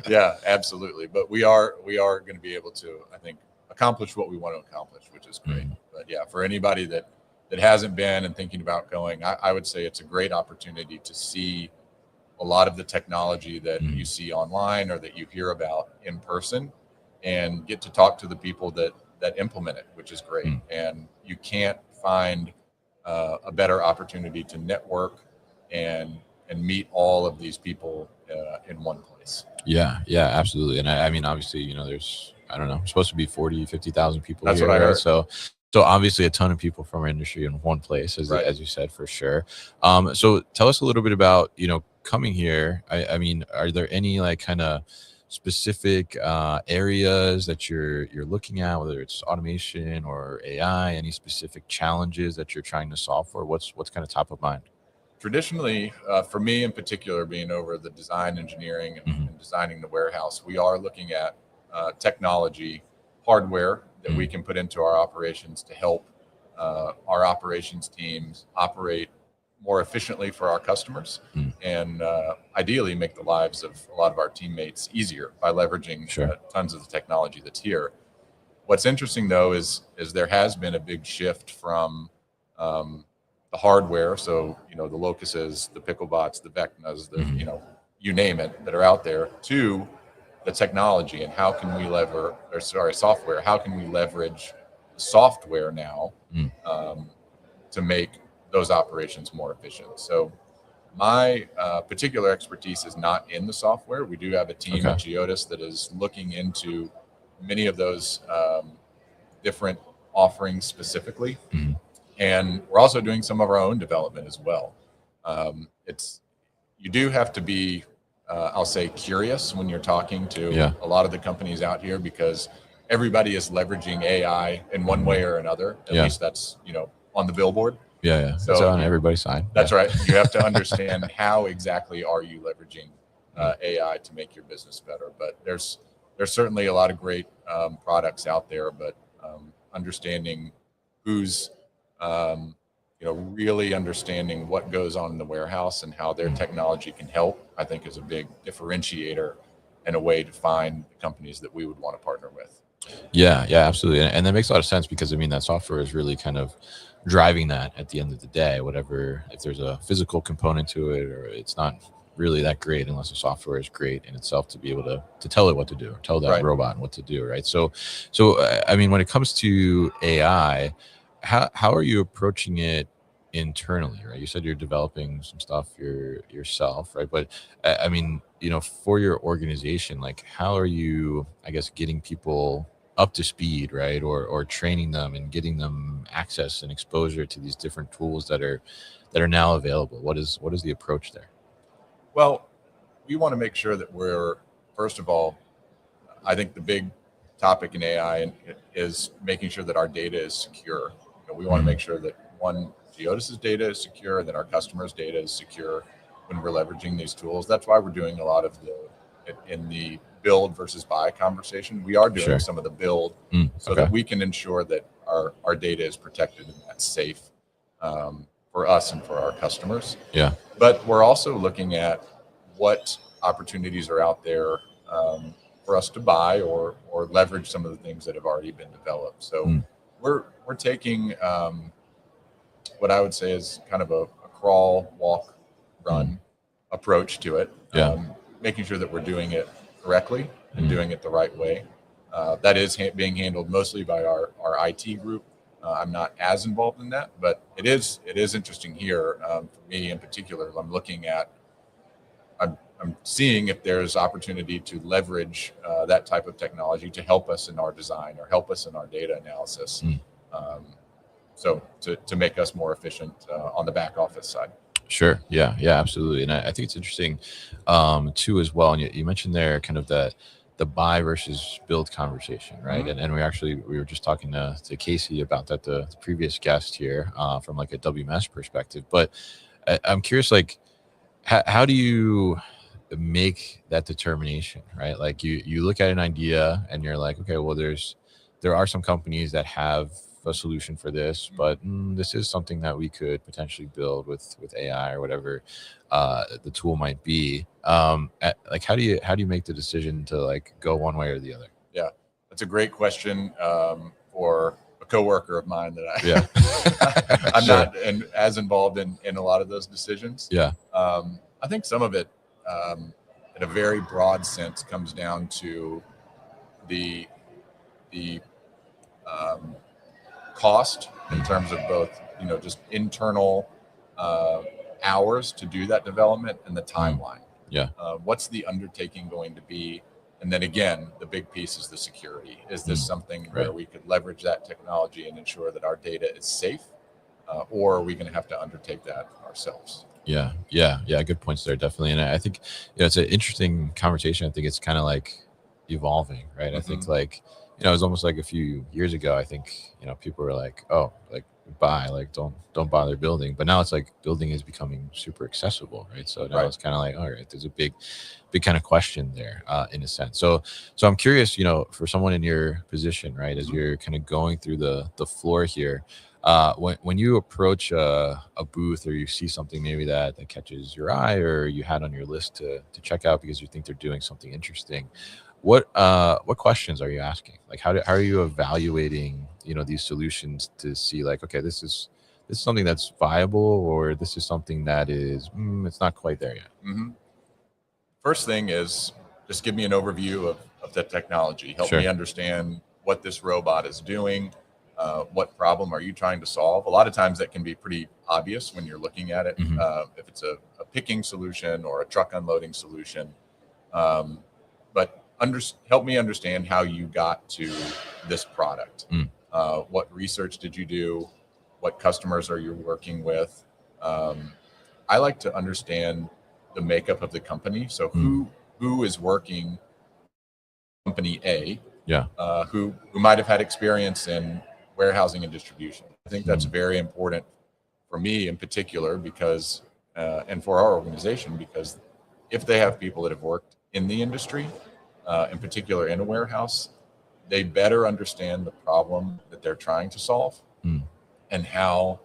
Yeah, absolutely. But we are going to be able to, I think, accomplish what we want to accomplish, which is great. But yeah, for anybody that hasn't been and thinking about going, I would say it's a great opportunity to see a lot of the technology that you see online or that you hear about in person, and get to talk to the people that implement it, which is great. And you can't find a better opportunity to network and meet all of these people in one place.
Yeah, absolutely. And I mean, obviously, there's, I don't know, supposed to be 40, 50,000 people.
That's
here,
what I heard.
Right? So obviously a ton of people from our industry in one place, as you said, for sure. So tell us a little bit about, coming here. I mean, are there any like kind of specific areas that you're looking at, whether it's automation or AI, any specific challenges that you're trying to solve for? What's kind of top of mind?
Traditionally, for me in particular, being over the design engineering and designing the warehouse, we are looking at technology, hardware that we can put into our operations to help our operations teams operate more efficiently for our customers, and ideally make the lives of a lot of our teammates easier by leveraging tons of the technology that's here. What's interesting though is there has been a big shift from the hardware, so the Locuses, the Picklebots, the Vecnas, the you name it, that are out there, to the technology, and how can we software, how can we leverage the software now to make those operations more efficient. So my particular expertise is not in the software. We do have a team at Geodis that is looking into many of those different offerings specifically. And we're also doing some of our own development as well. You do have to be, I'll say, curious when you're talking to a lot of the companies out here, because everybody is leveraging AI in one way or another. At least that's, on the billboard.
Yeah. So it's on everybody's side.
That's right. You have to understand how exactly are you leveraging AI to make your business better. But there's there's certainly a lot of great products out there, but understanding who's really understanding what goes on in the warehouse and how their technology can help, I think is a big differentiator and a way to find the companies that we would want to partner with.
Yeah, absolutely. And that makes a lot of sense because I mean, that software is really kind of driving that at the end of the day, whatever, if there's a physical component to it, or it's not really that great unless the software is great in itself to be able to tell it what to do, or tell that
Right.
robot what to do. Right. So I mean, when it comes to AI, how are you approaching it internally? Right. You said you're developing some stuff yourself, right? But I mean, for your organization, like how are you, I guess, getting people up to speed, right? Or training them and getting them access and exposure to these different tools that are now available? What is the approach there?
Well, we want to make sure that we're, first of all, I think the big topic in AI is making sure that our data is secure. We want to make sure that Geodis's data is secure, that our customers' data is secure when we're leveraging these tools. That's why we're doing a lot of in the build versus buy conversation. We are doing some of the build so that we can ensure that our data is protected and that's safe for us and for our customers.
Yeah.
But we're also looking at what opportunities are out there for us to buy or leverage some of the things that have already been developed. So we're taking what I would say is kind of a crawl, walk, run approach to it. Making sure that we're doing it correctly and doing it the right way. That is being handled mostly by our IT group. I'm not as involved in that, but it is interesting here for me in particular. I'm seeing if there's opportunity to leverage that type of technology to help us in our design or help us in our data analysis. So to make us more efficient on the back office side.
Sure. Yeah, absolutely. And I think it's interesting too as well. And you mentioned there kind of the buy versus build conversation, right? And we were just talking to Casey about that, the previous guest here from like a WMS perspective. But I'm curious, like, how do you make that determination, right? Like you look at an idea and you're like, okay, well, there are some companies that have a solution for this, but this is something that we could potentially build with AI or whatever the tool might be. Like how do you make the decision to like go one way or the other?
Yeah, that's a great question for a coworker of mine that I'm not as involved in a lot of those decisions. I think some of it in a very broad sense comes down to the cost in terms of both, just internal hours to do that development and the timeline. What's the undertaking going to be? And then again, the big piece is the security. Is this something where we could leverage that technology and ensure that our data is safe? Or are we going to have to undertake that ourselves?
Yeah. Good points there, definitely. And I think it's an interesting conversation. I think it's kind of like evolving, right? I think like, it was almost like a few years ago, I think, people were like, oh, like buy, like don't bother building. But now it's like building is becoming super accessible, right? So now it's kind of like, all right, there's a big kind of question there in a sense. So I'm curious, for someone in your position, right, as you're kind of going through the floor here, when you approach a booth or you see something maybe that catches your eye or you had on your list to check out because you think they're doing something interesting, what questions are you asking? Like how are you evaluating these solutions to see like, okay, this is something that's viable or this is something that is it's not quite there yet?
First thing is just give me an overview of the technology. Help me understand what this robot is doing. What problem are you trying to solve? A lot of times that can be pretty obvious when you're looking at it. If it's a picking solution or a truck unloading solution, but help me understand how you got to this product. What research did you do? What customers are you working with? I like to understand the makeup of the company. So who is working company A? Who might have had experience in warehousing and distribution. I think that's very important for me in particular because, and for our organization, because if they have people that have worked in the industry, in particular in a warehouse, they better understand the problem that they're trying to solve and how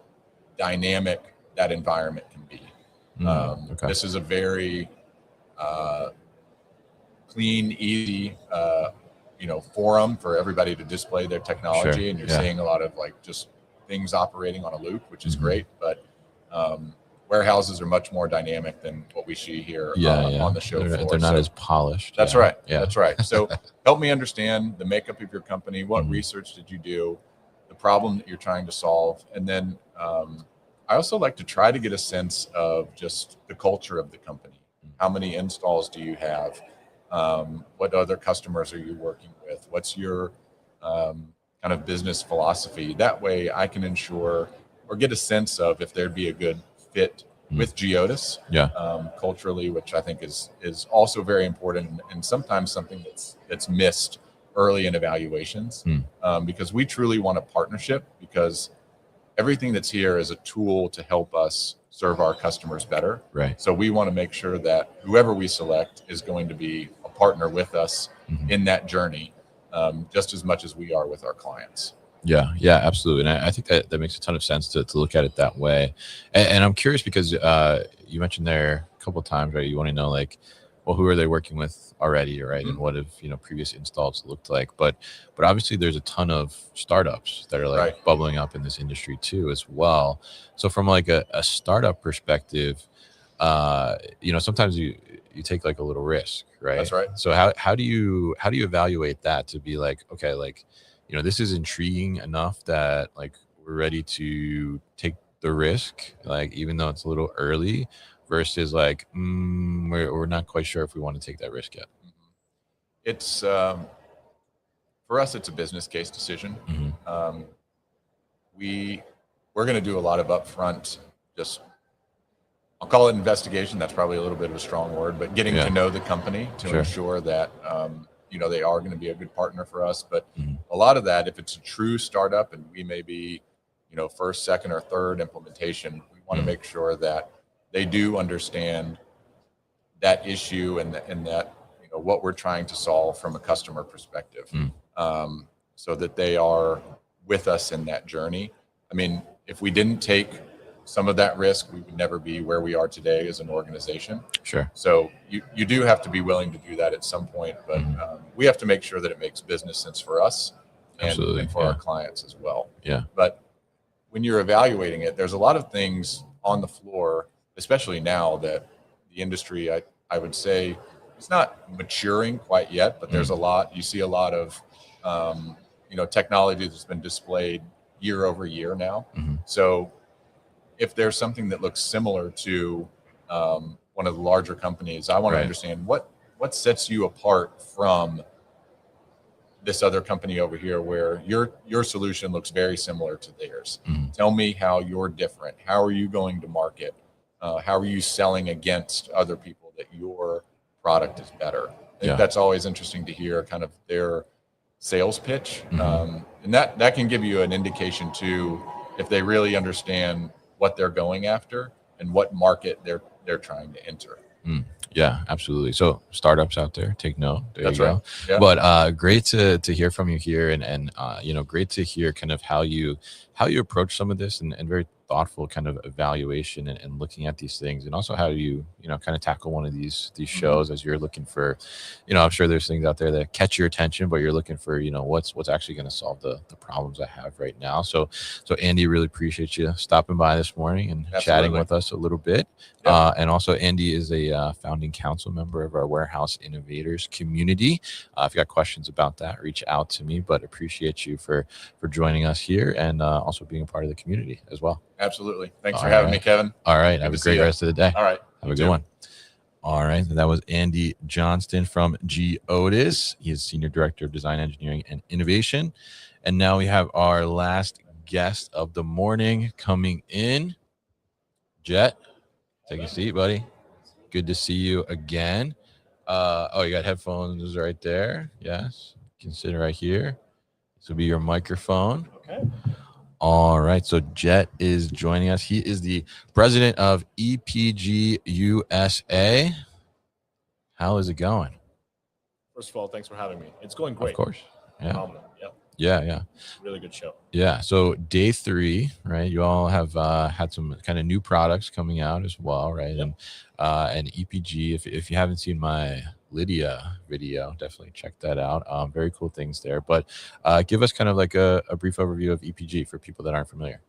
dynamic that environment can be. This is a very clean, easy, forum for everybody to display their technology, and you're seeing a lot of like just things operating on a loop, which is great. But warehouses are much more dynamic than what we see here on the show floor.
They're not as polished.
That's right. Yeah. That's right. So help me understand the makeup of your company. What research did you do? The problem that you're trying to solve, and then I also like to try to get a sense of just the culture of the company. How many installs do you have? What other customers are you working with? What's your kind of business philosophy? That way I can ensure or get a sense of if there'd be a good fit with Geodis culturally, which I think is also very important and sometimes something that's missed early in evaluations because we truly want a partnership, because everything that's here is a tool to help us serve our customers better.
Right.
So we want to make sure that whoever we select is going to be a partner with us in that journey, just as much as we are with our clients.
Yeah, absolutely. And I think that makes a ton of sense to look at it that way. And I'm curious because you mentioned there a couple of times, right? You want to know like, well, who are they working with already, right? And what have previous installs looked like? But obviously there's a ton of startups that are like bubbling up in this industry too as well. So from like a startup perspective, sometimes you take like a little risk, right?
That's right.
So how do you evaluate that to be like, okay, like, this is intriguing enough that like we're ready to take the risk, like even though it's a little early, versus like we're not quite sure if we want to take that risk yet.
It's for us, it's a business case decision. We're going to do a lot of upfront, just I'll call it investigation. That's probably a little bit of a strong word, but getting to know the company to ensure that they are going to be a good partner for us. But a lot of that, if it's a true startup and we may be first, second, or third implementation, we want to make sure that they do understand that issue and that what we're trying to solve from a customer perspective, so that they are with us in that journey. I mean, if we didn't take some of that risk, we would never be where we are today as an organization.
Sure.
So you do have to be willing to do that at some point, but we have to make sure that it makes business sense for us and for our clients as well.
Yeah.
But when you're evaluating it, there's a lot of things on the floor, especially now that the industry, I would say, it's not maturing quite yet, but there's you see a lot of, technology that's been displayed year over year now. So if there's something that looks similar to one of the larger companies, I want to understand what sets you apart from this other company over here where your solution looks very similar to theirs. Tell me how you're different. How are you going to market? How are you selling against other people that your product is better? I think that's always interesting to hear kind of their sales pitch. And that can give you an indication too, if they really understand what they're going after and what market they're trying to enter.
Yeah, absolutely. So startups out there, take note. There you go.
Yeah.
But great to hear from you here, and great to hear kind of how you approach some of this, and very thoughtful kind of evaluation and looking at these things, and also how you kind of tackle one of these shows as you're looking for, I'm sure there's things out there that catch your attention, but you're looking for, what's actually going to solve the problems I have right now. So Andy, really appreciate you stopping by this morning and chatting with us a little bit.
Yeah.
And also Andy is a founding council member of our Warehouse Innovators community. If you got questions about that, reach out to me, but appreciate you for joining us here and also being a part of the community as well.
Absolutely. Thanks for having me, Kevin.
All right. Have a great rest of the day.
All right.
Have a good one. All right. That was Andy Johnston from Geodis. He is Senior Director of Design Engineering and Innovation. And now we have our last guest of the morning coming in. Jet, take a seat, buddy. Good to see you again. You got headphones right there. Yes. You can sit right here. This will be your microphone.
Okay.
All right. So Jet is joining us. He is the president of EPG USA. How is it going?
First of all, thanks for having me. It's going great.
Of course. Yeah.
Phenomenal. Yep.
Yeah.
Really good show.
Yeah. So day 3, right? You all have had some kind of new products coming out as well, right?
Yep.
And EPG. If you haven't seen my Lydia video, definitely check that out. Very cool things there. But give us kind of like a brief overview of EPG for people that aren't familiar.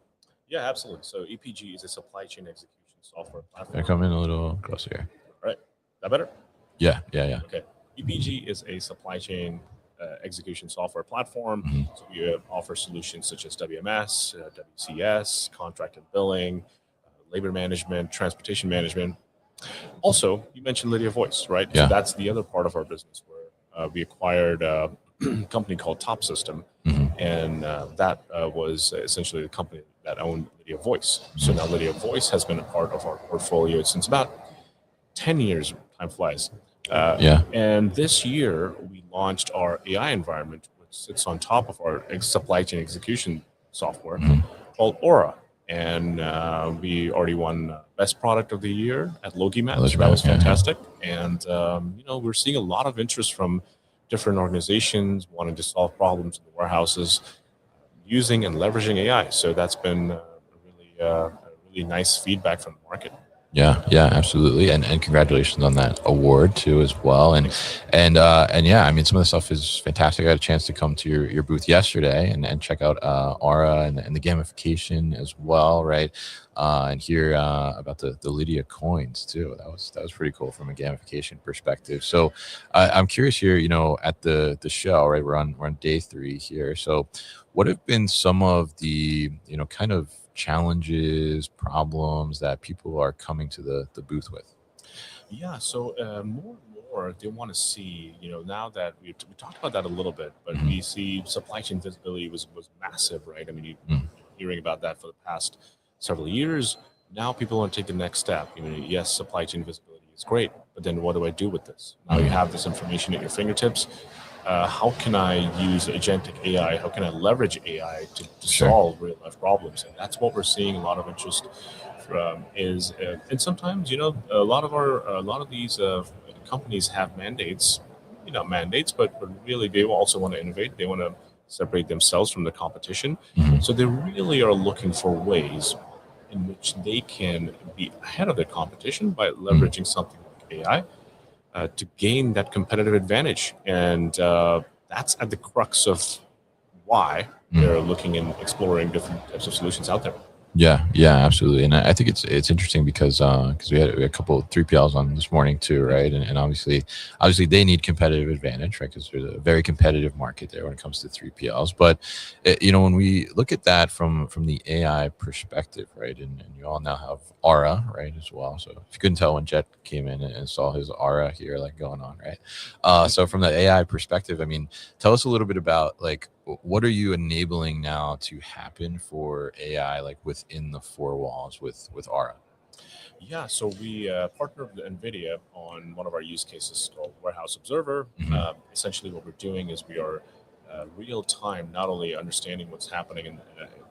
Yeah, absolutely. So EPG is a supply chain execution software platform.
Can I come in a little closer here?
All right. That better?
Yeah.
Okay. EPG is a supply chain execution software platform.
Mm-hmm.
So we offer solutions such as WMS, WCS, contract and billing, labor management, transportation management. Also, you mentioned Lydia Voice, right?
Yeah.
So that's the other part of our business where we acquired a company called Top System, and that was essentially the company that owned Lydia Voice. So now Lydia Voice has been a part of our portfolio since about 10 years. Time flies. And this year, we launched our AI environment, which sits on top of our supply chain execution software called Aura. And we already won Best Product of the Year at LogiMAT. So that was fantastic. And, we're seeing a lot of interest from different organizations wanting to solve problems in the warehouses using and leveraging AI. So that's been really nice feedback from the market.
Yeah, absolutely, and congratulations on that award too as well. And yeah, I mean, some of the stuff is fantastic. I got a chance to come to your booth yesterday and check out Aura and the gamification as well, right? And hear about the Lydia coins too. That was pretty cool from a gamification perspective. So I'm curious here, at the show, right? We're on day 3 here. So what have been some of the kind of challenges, problems that people are coming to the booth with?
Yeah, so more and more they want to see, now that we talked about that a little bit, but we see supply chain visibility was massive, right? I mean, you're hearing about that for the past several years. Now people want to take the next step. Yes, supply chain visibility is great, but then what do I do with this? Now you have this information at your fingertips. How can I use agentic AI? How can I leverage AI to solve real life problems? And that's what we're seeing a lot of interest from is, and sometimes, a lot of these companies have mandates, but really they also want to innovate. They want to separate themselves from the competition. So they really are looking for ways in which they can be ahead of their competition by leveraging something like AI. To gain that competitive advantage. And that's at the crux of why they're looking and exploring different types of solutions out there.
Yeah, absolutely. And I think it's interesting because we had a couple of 3PLs on this morning too, right? And obviously they need competitive advantage, right? Because there's a very competitive market there when it comes to 3PLs. But when we look at that from the AI perspective, right? And you all now have Aura, right, as well. So if you couldn't tell when Jet came in and saw his Aura here, like going on, right? So from the AI perspective, I mean, tell us a little bit about like, what are you enabling now to happen for AI, like within the 4 walls with Aura?
Yeah, so we partnered with NVIDIA on one of our use cases called Warehouse Observer. Essentially what we're doing is we are real time, not only understanding what's happening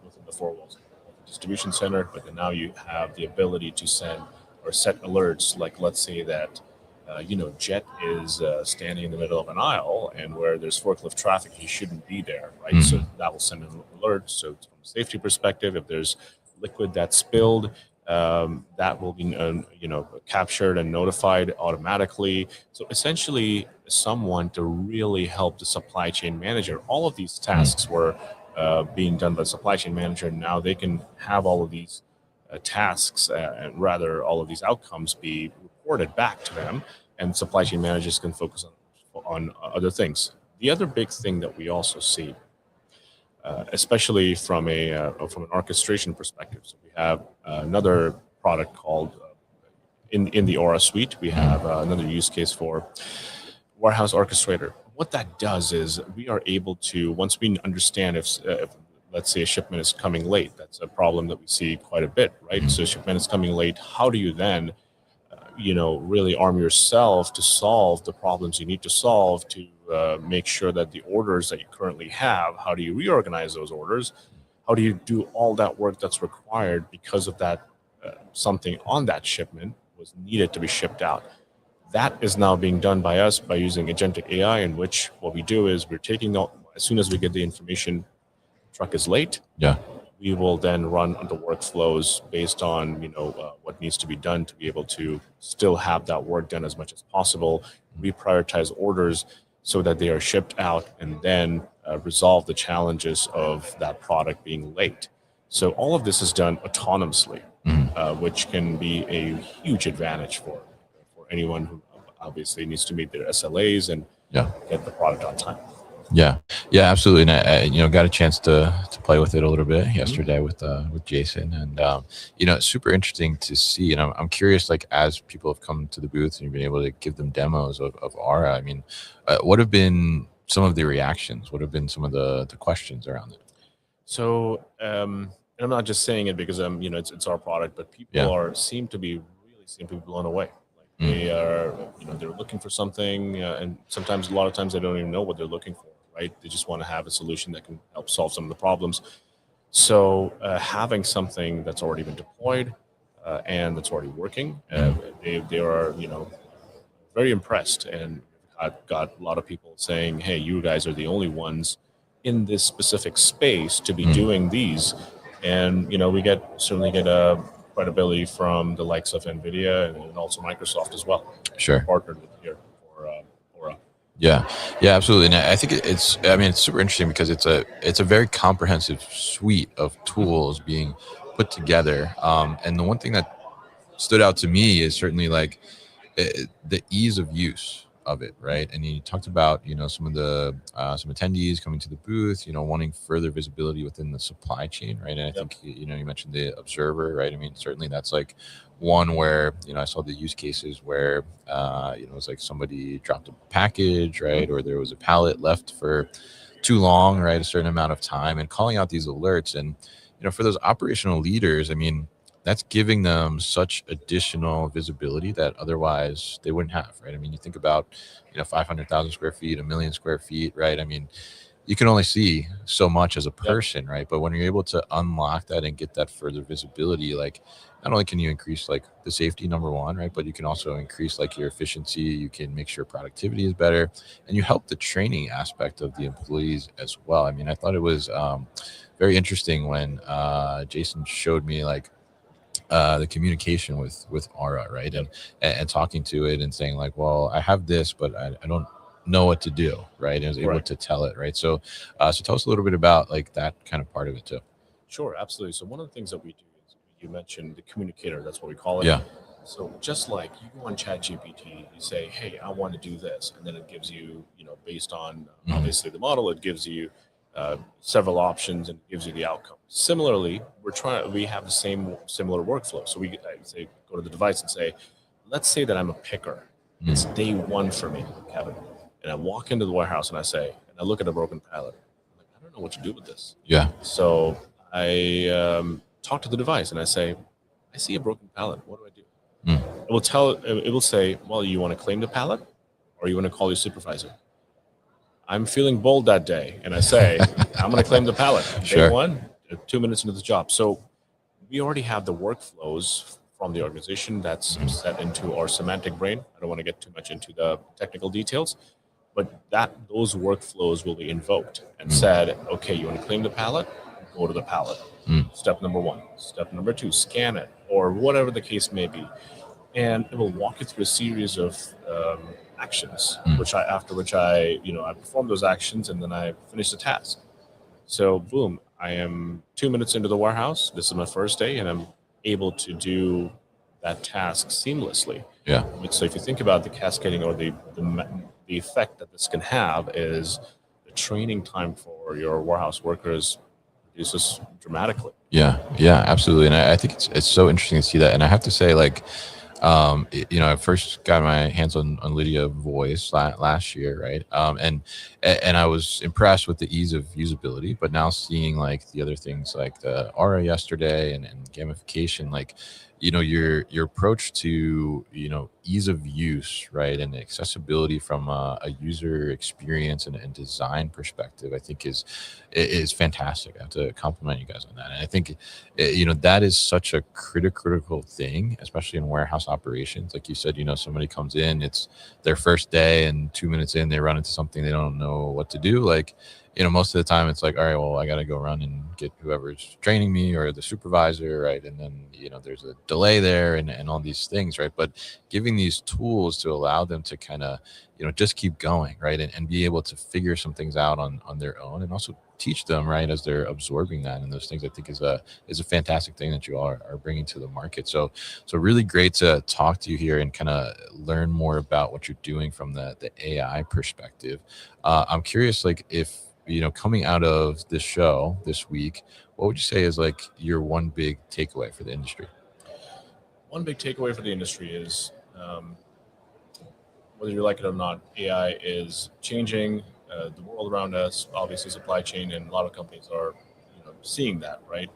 within the 4 walls of the distribution center, but then now you have the ability to send or set alerts. Like let's say that Jet is standing in the middle of an aisle, and where there's forklift traffic, he shouldn't be there, right? So that will send an alert. So from a safety perspective, if there's liquid that's spilled, that will be captured and notified automatically. So essentially, someone to really help the supply chain manager. All of these tasks were being done by the supply chain manager. Now they can have all of these tasks, and rather all of these outcomes be reported back to them, and supply chain managers can focus on other things. The other big thing that we also see, especially from an orchestration perspective, so we have another product called in the Aura suite. We have another use case for Warehouse Orchestrator. What that does is we are able to, once we understand if let's say a shipment is coming late, that's a problem that we see quite a bit, right? So shipment is coming late. How do you then really arm yourself to solve the problems you need to solve to make sure that the orders that you currently have, how do you reorganize those orders? How do you do all that work that's required because of that something on that shipment was needed to be shipped out? That is now being done by us by using agentic AI, in which what we do is we're taking out, as soon as we get the information, truck is late.
Yeah.
We will then run the workflows based on what needs to be done to be able to still have that work done as much as possible. We prioritize orders so that they are shipped out, and then resolve the challenges of that product being late. So all of this is done autonomously, which can be a huge advantage for anyone who obviously needs to meet their SLAs and get the product on time.
Yeah, absolutely. And I got a chance to play with it a little bit yesterday with Jason, and it's super interesting to see. And I'm curious, like, as people have come to the booth and you've been able to give them demos of Aura, I mean, what have been some of the reactions? What have been some of the questions around it?
So, and I'm not just saying it because it's our product, but people seem to be blown away. They are, they're looking for something, and sometimes, a lot of times, they don't even know what they're looking for, right? They just want to have a solution that can help solve some of the problems. So having something that's already been deployed and that's already working, they are, very impressed. And I've got a lot of people saying, hey, you guys are the only ones in this specific space to be doing these. And, we certainly get a credibility from the likes of NVIDIA and also Microsoft as well.
Sure.
Partnered with here for Aura.
Yeah, absolutely. And I think it's super interesting because it's a very comprehensive suite of tools being put together. And the one thing that stood out to me is certainly like the ease of use of it, right? And you talked about some of the some attendees coming to the booth, wanting further visibility within the supply chain, right? And I think you mentioned the observer, right? I mean, certainly that's like one where I saw the use cases where it was like somebody dropped a package, right, or there was a pallet left for too long, right, a certain amount of time, and calling out these alerts. And for those operational leaders, I mean, that's giving them such additional visibility that otherwise they wouldn't have, right? I mean, you think about 500,000 square feet, 1 million square feet, right? I mean, you can only see so much as a person, right? But when you're able to unlock that and get that further visibility, like, not only can you increase like the safety, number one, right, but you can also increase like your efficiency. You can make sure productivity is better, and you help the training aspect of the employees as well. I mean, I thought it was very interesting when Jason showed me like the communication with Aura, right, and talking to it and saying like, well, I have this, but I don't know what to do, right? And I was able to tell it, right? So tell us a little bit about like that kind of part of it too.
Sure, absolutely. So one of the things that we do is, you mentioned the communicator, that's what we call it.
Yeah.
So just like you go on ChatGPT, you say, hey, I want to do this, and then it gives you, based on obviously the model, it gives you several options and gives you the outcome. Similarly, we have the similar workflow. So I say, go to the device and say, let's say that I'm a picker. It's day one for me, Kevin. And I walk into the warehouse and I look at a broken pallet. I'm like, I don't know what to do with this.
Yeah.
So I talk to the device and I say, I see a broken pallet. What do I do? It will say, well, you want to claim the pallet or you want to call your supervisor? I'm feeling bold that day. And I say, I'm going to claim the pallet. Day one, 2 minutes into the job. So we already have the workflows from the organization that's set into our semantic brain. I don't want to get too much into the technical details, but those workflows will be invoked and said, okay, you want to claim the pallet? Go to the pallet. Step number one. Step number two, scan it, or whatever the case may be. And it will walk you through a series of actions, after which I perform those actions and then I finish the task. So boom, I am 2 minutes into the warehouse. This is my first day and I'm able to do that task seamlessly.
Yeah.
So if you think about the cascading or the effect that this can have is the training time for your warehouse workers reduces dramatically.
Yeah, absolutely. And I think it's so interesting to see that. And I have to say, like, I first got my hands on Lydia Voice last year, right? And I was impressed with the ease of usability, but now seeing like the other things like the Aura yesterday and gamification, like, your approach to ease of use, right, and accessibility from a user experience and design perspective, I think is fantastic. I have to compliment you guys on that. And I think that is such a critical thing, especially in warehouse operations. Like you said, somebody comes in, it's their first day, and 2 minutes in, they run into something they don't know what to do. Like, most of the time it's like, all right, well, I got to go run and get whoever's training me or the supervisor, right? And then, there's a delay there and all these things, right? But giving these tools to allow them to kind of, just keep going, right? And be able to figure some things out on their own, and also teach them, right, as they're absorbing that and those things, I think is a fantastic thing that you all are bringing to the market. So really great to talk to you here and kind of learn more about what you're doing from the AI perspective. I'm curious, like, if coming out of this show this week, what would you say is like your one big takeaway for the industry?
One big takeaway for the industry is, whether you like it or not, AI is changing the world around us. Obviously, supply chain, and a lot of companies are, seeing that, right?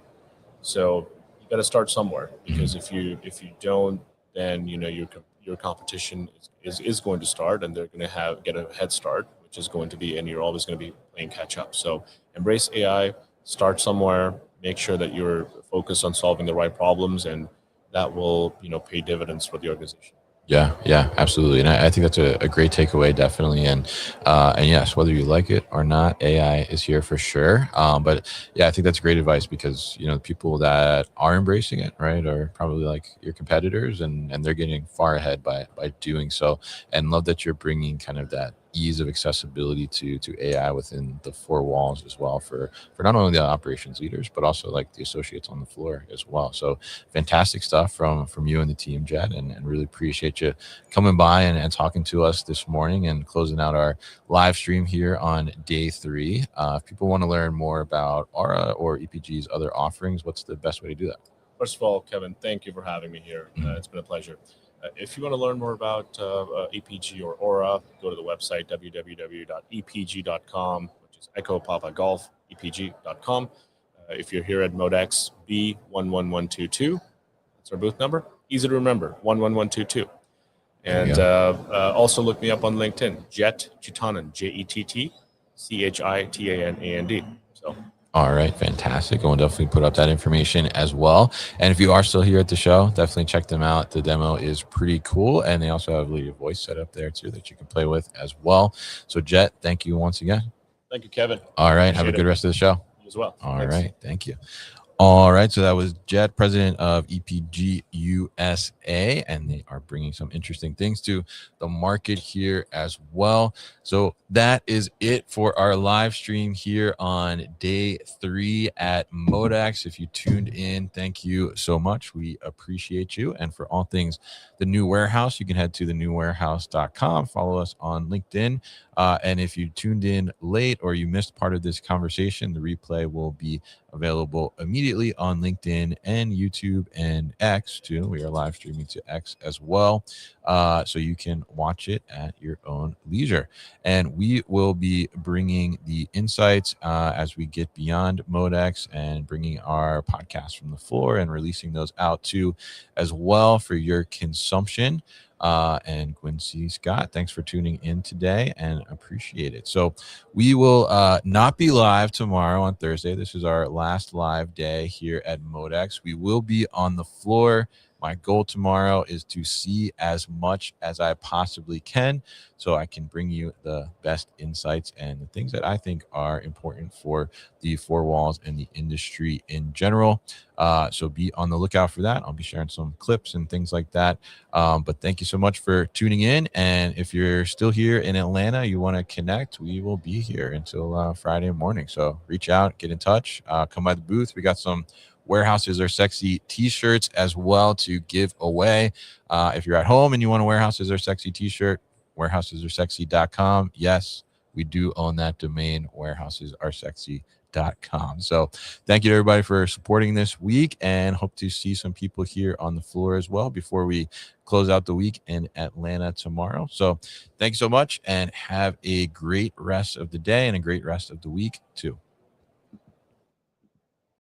So you got to start somewhere, because if you don't, then your competition is going to start, and they're going to get a head start, which is going to be, and you're always going to be playing catch up. So embrace AI, start somewhere, make sure that you're focused on solving the right problems, and that will pay dividends for the organization.
Yeah, absolutely. And I think that's a great takeaway, definitely. And yes, whether you like it or not, AI is here for sure. But yeah, I think that's great advice, because, the people that are embracing it, right, are probably like your competitors, and they're getting far ahead by doing so. And love that you're bringing kind of that ease of accessibility to AI within the four walls as well, for not only the operations leaders, but also like the associates on the floor as well. So fantastic stuff from you and the team, Jed, and really appreciate you coming by and talking to us this morning and closing out our live stream here on day 3. If people want to learn more about Aura or EPG's other offerings, what's the best way to do that?
First of all, Kevin, thank you for having me here. It's been a pleasure. If you want to learn more about EPG or Aura, go to the website www.epg.com, which is Echo Papa Golf, epg.com. If you're here at MODEX, B11122, that's our booth number. Easy to remember, 11122. And also look me up on LinkedIn, Jet Chitanan, JETTCHITANAND. So.
All right, fantastic. We'll definitely put up that information as well. And if you are still here at the show, definitely check them out. The demo is pretty cool. And they also have a voice set up there too that you can play with as well. So Jet, thank you once again.
Thank you, Kevin.
All right, have a good rest of the show.
You as well.
All right, thank you. All right, so that was Jet, president of EPG USA, and they are bringing some interesting things to the market here as well. So that is it for our live stream here on day 3 at MODEX. If you tuned in, thank you so much. We appreciate you. And for all things The New Warehouse, you can head to thenewwarehouse.com. Follow us on LinkedIn. And if you tuned in late or you missed part of this conversation, the replay will be available immediately on LinkedIn and YouTube and X too. We are live streaming to X as well. So you can watch it at your own leisure. And we will be bringing the insights as we get beyond MODEX and bringing our podcasts from the floor and releasing those out too as well for your consumption. And Quincy Scott, thanks for tuning in today and appreciate it. So we will not be live tomorrow on Thursday. This is our last live day here at MODEX. We will be on the floor. My goal tomorrow is to see as much as I possibly can so I can bring you the best insights and the things that I think are important for the four walls and the industry in general. So be on the lookout for that. I'll be sharing some clips and things like that. But thank you so much for tuning in. And if you're still here in Atlanta, you want to connect, we will be here until Friday morning. So reach out, get in touch, come by the booth. We got some Warehouses Are Sexy t-shirts as well to give away. If you're at home and you want a Warehouses Are Sexy t-shirt, warehousesaresexy.com. Yes, we do own that domain, warehousesaresexy.com. So thank you to everybody for supporting this week, and hope to see some people here on the floor as well before we close out the week in Atlanta tomorrow. So thank you so much, and have a great rest of the day and a great rest of the week too.